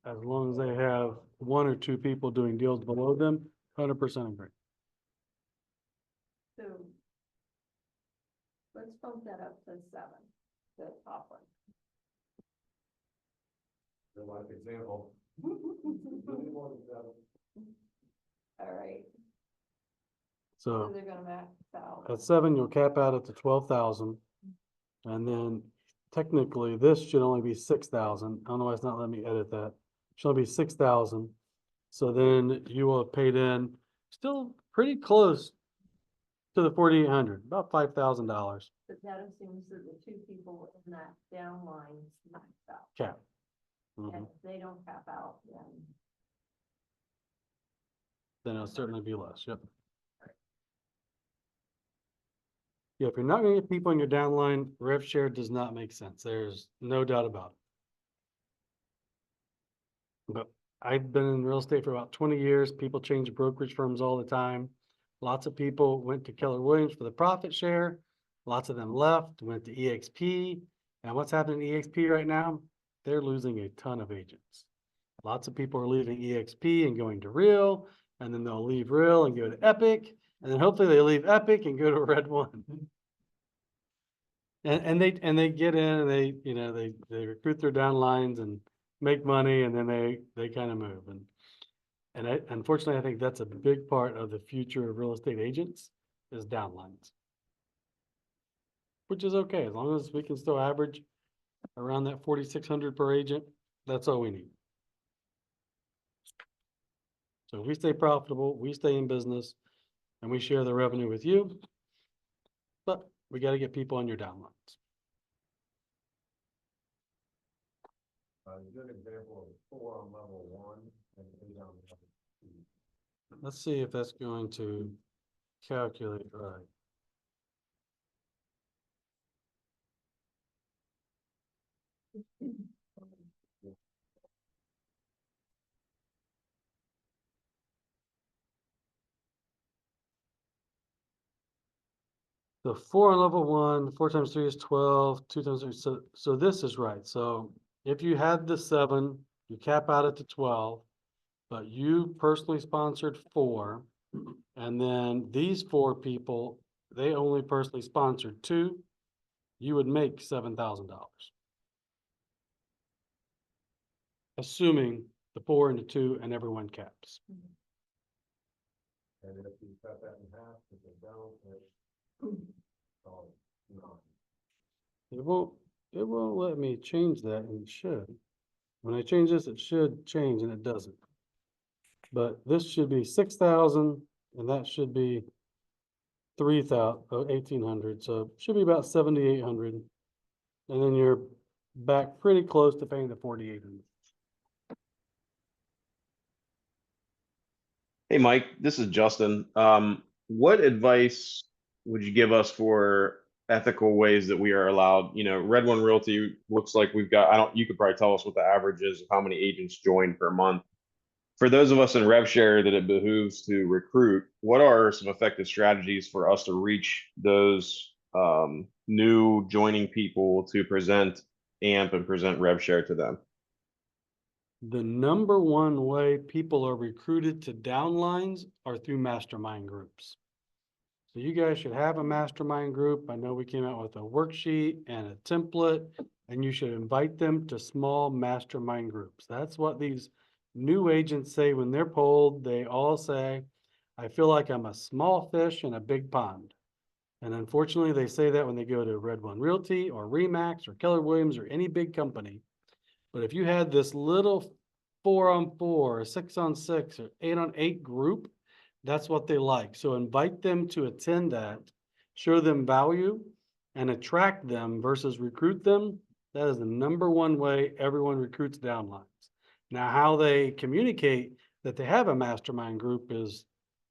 As long as they have 1 or 2 people doing deals below them, 100% agree. So let's bump that up to 7, the top one. Real life example. All right, So so they're gonna max out. at 7, you'll cap out at the 12,000. And then technically this should only be 6,000. I don't know why it's not letting me edit that. Should only be 6,000. So then you will have paid in still pretty close to the 4,800, about $5,000 But that assumes that the 2 people in that downline max out. cap. And if they don't cap out, Then it'll certainly be less, yep. Yeah, if you're not gonna get people in your downline, rev share does not make sense. There's no doubt about it. But I've been in real estate for about 20 years. People change brokerage firms all the time. Lots of people went to Keller Williams for the profit share. Lots of them left, went to EXP. And what's happening to EXP right now? They're losing a ton of agents. Lots of people are leaving EXP and going to Real, and then they'll leave Real and go to Epic, and then hopefully they leave Epic and go to Red One. And they get in and they recruit their downlines and make money, and then they kind of move. And unfortunately, I think that's a big part of the future of real estate agents is downlines. Which is okay, as long as we can still average around that 4,600 per agent, that's all we need. So if we stay profitable, we stay in business, and we share the revenue with you. But we got to get people on your downlines. A good example of 4 on level 1 and 8 on level 2. Let's see if that's going to calculate right. The 4 on level 1, 4 times 3 is 12, 2 times 3, so this is right. So if you had the 7 you cap out it to 12, but you personally sponsored 4. And then these 4 people, they only personally sponsored 2, you would make $7,000. Assuming the 4 and the 2 and everyone caps. And if you cut that in half, if they don't, It won't let me change that, and it should. When I change this, it should change, and it doesn't. But this should be 6,000, and that should be 1,800, so it should be about 7,800. And then you're back pretty close to paying the 4,800. Hey, Mike, this is Justin. What advice would you give us for ethical ways that we are allowed? You know, Red One Realty looks like we've got, you could probably tell us what the average is of how many agents join per month. For those of us in RevShare that it behooves to recruit, what are some effective strategies for us to reach those new joining people to present AMP and present RevShare to them? The number one way people are recruited to downlines are through mastermind groups. So you guys should have a mastermind group. I know we came out with a worksheet and a template, and you should invite them to small mastermind groups. That's what these new agents say when they're polled. They all say, I feel like I'm a small fish in a big pond. And unfortunately, they say that when they go to Red One Realty or Remax or Keller Williams or any big company. But if you had this little 4-on-4, or 6-on-6, or 8-on-8 group, that's what they like. So invite them to attend that, show them value, and attract them versus recruit them. That is the number one way everyone recruits downlines. Now, how they communicate that they have a mastermind group is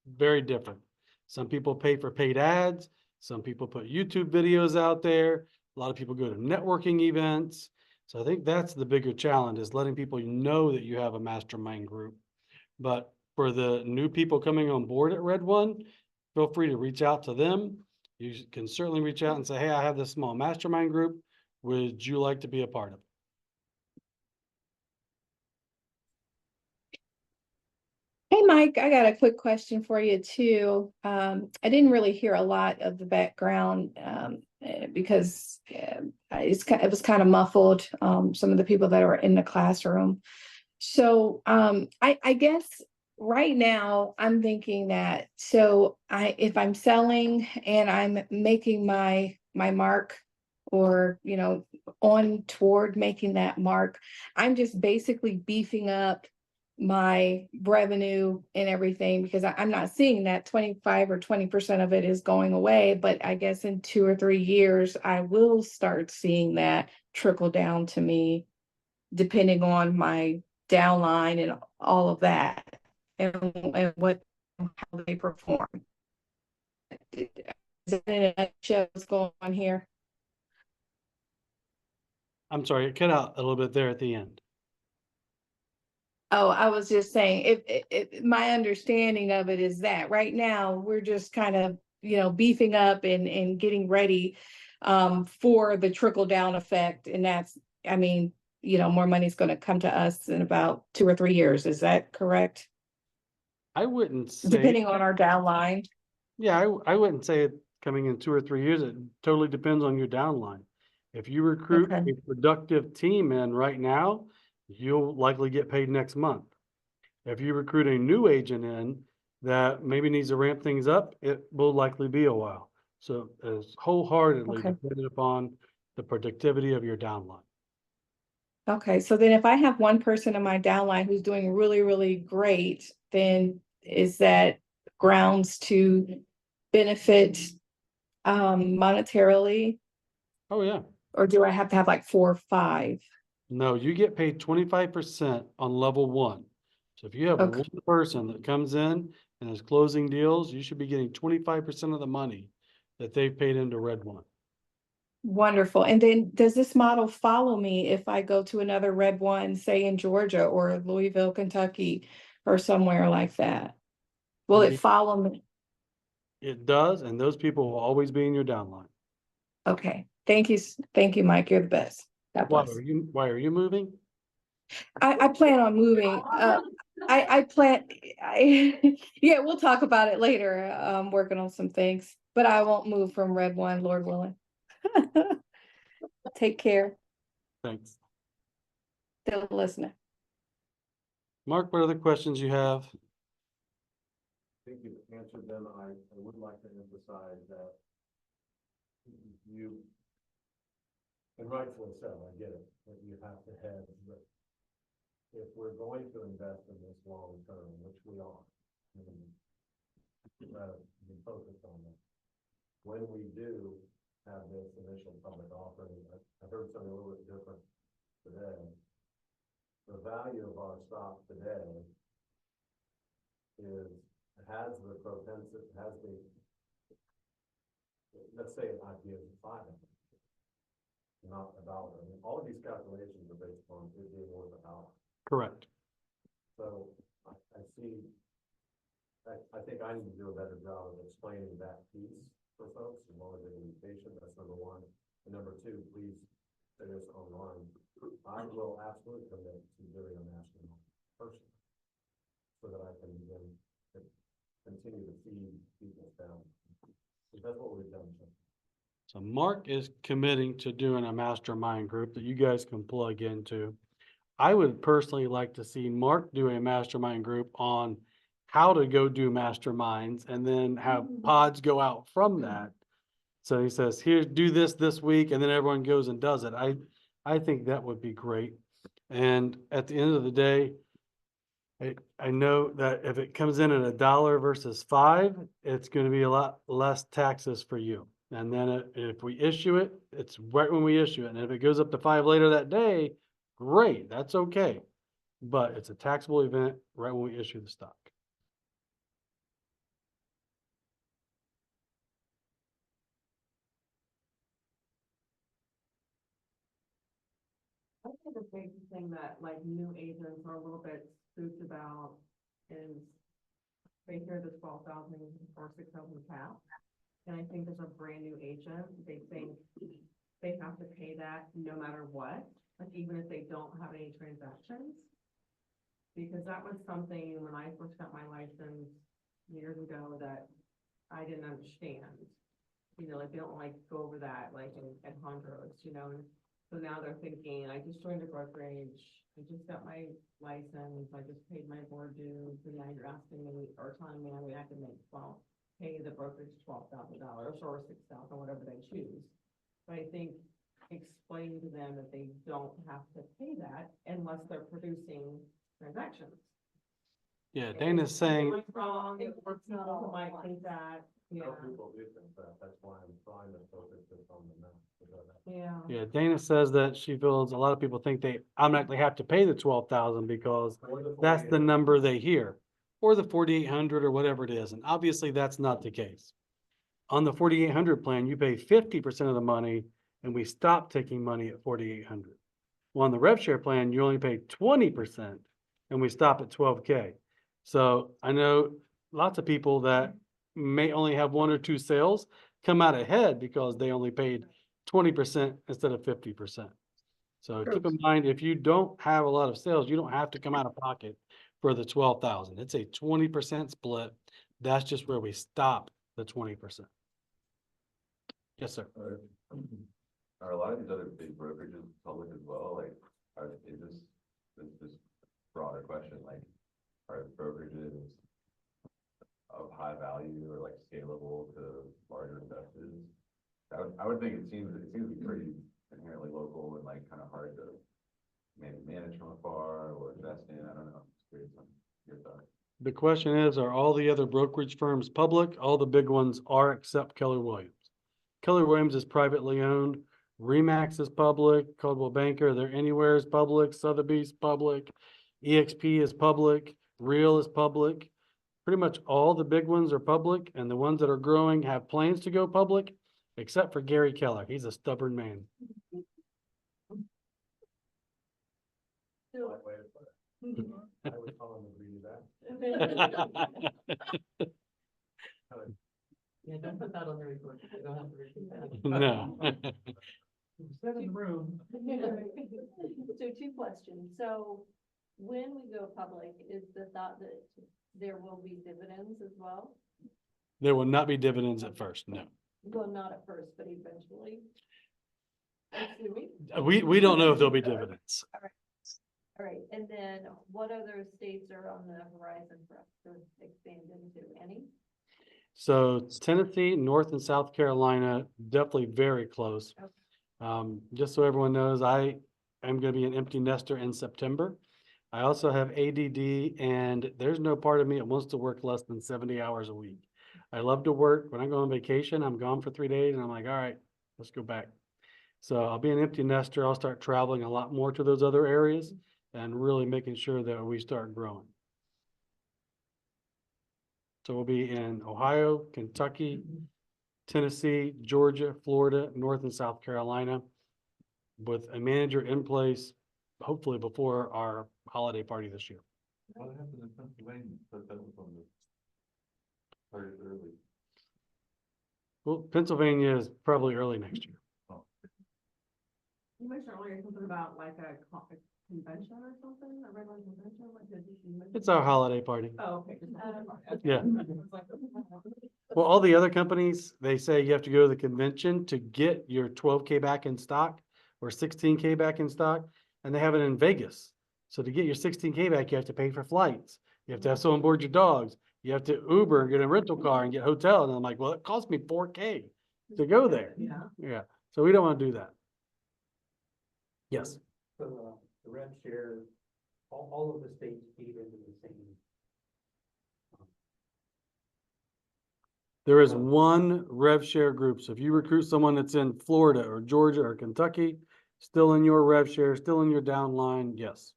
very different. Some people pay for paid ads. Some people put YouTube videos out there. A lot of people go to networking events. So I think that's the bigger challenge, is letting people know that you have a mastermind group. But for the new people coming on board at Red One, feel free to reach out to them. You can certainly reach out and say, hey, I have this small mastermind group. Would you like to be a part of it? Hey, Mike, I got a quick question for you too. I didn't really hear a lot of the background because it was kind of muffled, some of the people that are in the classroom. So I guess right now I'm thinking that, so if I'm selling and I'm making my mark, or, you know, on toward making that mark, I'm just basically beefing up my revenue and everything, because I'm not seeing that 25 or 20% of it is going away. But I guess in 2 or 3 years, I will start seeing that trickle down to me, depending on my downline and all of that, and what, how they perform. Is that in a nutshell what's going on here? I'm sorry, it cut out a little bit there at the end. Oh, I was just saying, if my understanding of it is that right now we're just kind of, you know, beefing up and getting ready for the trickle down effect. And that's, I mean, you know, more money's going to come to us in about 2 or 3 years. Is that correct? I wouldn't say, Depending on our downline. yeah, I wouldn't say it coming in 2 or 3 years. It totally depends on your downline. If you recruit Okay. a productive team in right now, you'll likely get paid next month. If you recruit a new agent in that maybe needs to ramp things up, it will likely be a while. So it's wholeheartedly Okay. dependent upon the productivity of your downline. Okay, so then if I have one person in my downline who's doing really, really great, then is that grounds to benefit monetarily? Oh, yeah. Or do I have to have like 4 or 5? No, you get paid 25% on level 1. So if you have Okay. one person that comes in and is closing deals, you should be getting 25% of the money that they've paid into Red One. Wonderful. And then does this model follow me if I go to another Red One, say in Georgia or Louisville, Kentucky, or somewhere like that? Will it follow me? It does, and those people will always be in your downline. Okay. Thank you. Thank you, Mike. You're the best. God bless. Why are you moving? I plan on moving. I plan, yeah, we'll talk about it later. I'm working on some things, but I won't move from Red One, Lord willing. Take care. Thanks. Still listening. Mark, what other questions you have? I think you've answered them. I would like to emphasize that you, and rightfully so, I get it, that you have to hedge, but if we're going to invest in this long term, which we are, rather be focused on that. When we do have this initial public offering, I heard something a little bit different today. The value of our stock today has the propensity, let's say an idea of $5, not $1. I mean, all of these calculations are based on it being worth $1. Correct. So I think I need to do a better job of explaining that piece for folks, as long as they can be patient. That's number one. And number two, please say this online. I will absolutely commit to doing a mastermind personally, so that I can then continue to feed people's families. So that's what we've done. So Mark is committing to doing a mastermind group that you guys can plug into. I would personally like to see Mark do a mastermind group on how to go do masterminds and then have pods go out from that. So he says, here, do this week, and then everyone goes and does it. I think that would be great. And at the end of the day, I know that if it comes in at $1 versus $5, it's going to be a lot less taxes for you. And then if we issue it, it's right when we issue it. And if it goes up to $5 later that day, great, that's okay. But it's a taxable event right when we issue the stock. I think the big thing that like new agents are a little bit spooked about is they hear the 12,000 or 6,000 cap. And I think as a brand new agent, they think they have to pay that no matter what, like even if they don't have any transactions. Because that was something when I first got my license years ago that I didn't understand. You know, like they don't like go over that like at Honduras, you know, and so now they're thinking, I just joined a brokerage, I just got my license, I just paid my board dues, and now you're asking me or telling me I have to pay the brokerage $12,000 or $6,000, whatever they choose. But I think explain to them that they don't have to pay that unless they're producing transactions. Yeah, Dana's saying, What's wrong, or people might think that, yeah, Some people do think that. That's why I'm trying to focus this on the math. yeah. yeah, Dana says that she feels a lot of people think they automatically have to pay the 12,000 because that's the number they hear, or the 4,800 or whatever it is. And obviously that's not the case. On the 4,800 plan, you pay 50% of the money and we stop taking money at 4,800. Well, on the rev share plan, you only pay 20% and we stop at 12K. So I know lots of people that may only have 1 or 2 sales come out ahead because they only paid 20% instead of 50%. So keep in mind, if you don't have a lot of sales, you don't have to come out of pocket for the 12,000. It's a 20% split. That's just where we stop the 20%. Yes, sir. Are a lot of these other big brokerages public as well? Like, is this broader question, like, are brokerages of high value or like scalable to larger investors? I would think it seems to be pretty inherently local and like kind of hard to maybe manage from afar or invest in. I don't know. Just curious on your thoughts. The question is, are all the other brokerage firms public? All the big ones are except Keller Williams. Keller Williams is privately owned. Remax is public. Coldwell Banker, They're Anywhere is public. Sotheby's public. EXP is public. Real is public. Pretty much all the big ones are public, and the ones that are growing have plans to go public, except for Gary Keller. He's a stubborn man. I would call him agree to that. Yeah, don't put that on the record. You don't have to repeat that. No. Set in the room. So 2 question. So when we go public, is the thought that there will be dividends as well? There will not be dividends at first, no. Well, not at first, but eventually. Assuming. We don't know if there'll be dividends. All right, and then what other states are on the horizon for us to expand into? Any? So Tennessee, North and South Carolina, definitely very close. Okay. Just so everyone knows, I am gonna be an empty nester in September. I also have ADD, and there's no part of me that wants to work less than 70 hours a week. I love to work. When I go on vacation, I'm gone for 3 days and I'm like, all right, let's go back. So I'll be an empty nester. I'll start traveling a lot more to those other areas and really making sure that we start growing. So we'll be in Ohio, Kentucky, Tennessee, Georgia, Florida, North and South Carolina with a manager in place, hopefully before our holiday party this year. What happened in Pennsylvania? But that was on the very early. Well, Pennsylvania is probably early next year. You mentioned earlier something about like a convention or something, a regular convention, what did you mention? It's our holiday party. Oh, okay. Just Yeah. It's like, Well, all the other companies, they say you have to go to the convention to get your 12K back in stock or 16K back in stock, and they have it in Vegas. So to get your 16K back, you have to pay for flights. You have to have someone board your dogs. You have to Uber and get a rental car and get a hotel. And I'm like, well, it cost me 4K to go there. Yeah. Yeah. So we don't want to do that. Yes. So, the rev share, all of the states feed into the same. There is one rev share group. So if you recruit someone that's in Florida or Georgia or Kentucky, still in your rev share, still in your downline, yes.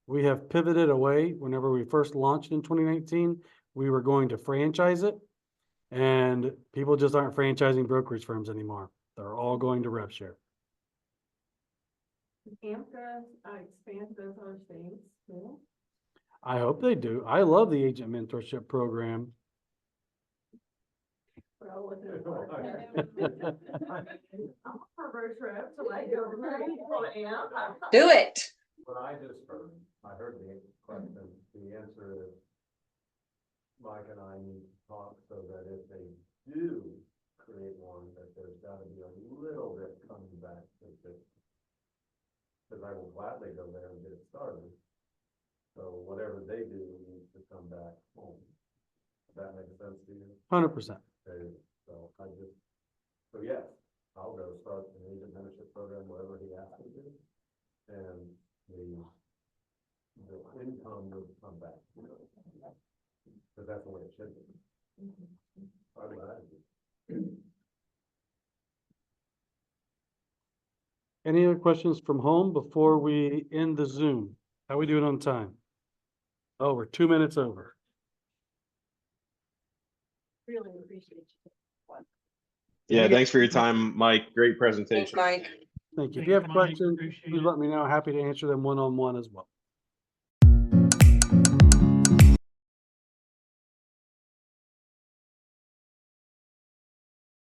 We have pivoted away. Whenever we first launched in 2019, we were going to franchise it. And people just aren't franchising brokerage firms anymore. They're all going to rev share. AMCA expand to those other states too. I hope they do. I love the agent mentorship program. We're all looking for it. I'm up for a road trip to like go over there, go to AMP. Do it. What I just heard, I heard the question, the answer is Mike and I need to talk so that if they do create one, that there's gotta be a little bit coming back to it. Cause I will gladly go there and get it started. So whatever they do needs to come back home. Does that make sense to you? 100%. Okay, so so yes, I'll go start an agent mentorship program, whatever he asks me to. And the income will come back. Cause that's the way it should be. I would imagine. Any other questions from home before we end the Zoom? How we doing on time? Oh, we're 2 minutes over. Really appreciate you. Yeah, thanks for your time, Mike. Great presentation. Thanks, Mike. Thank you. If Thanks, you have Mike. questions, Appreciate please it. let me know. Happy to answer them one-on-one as well.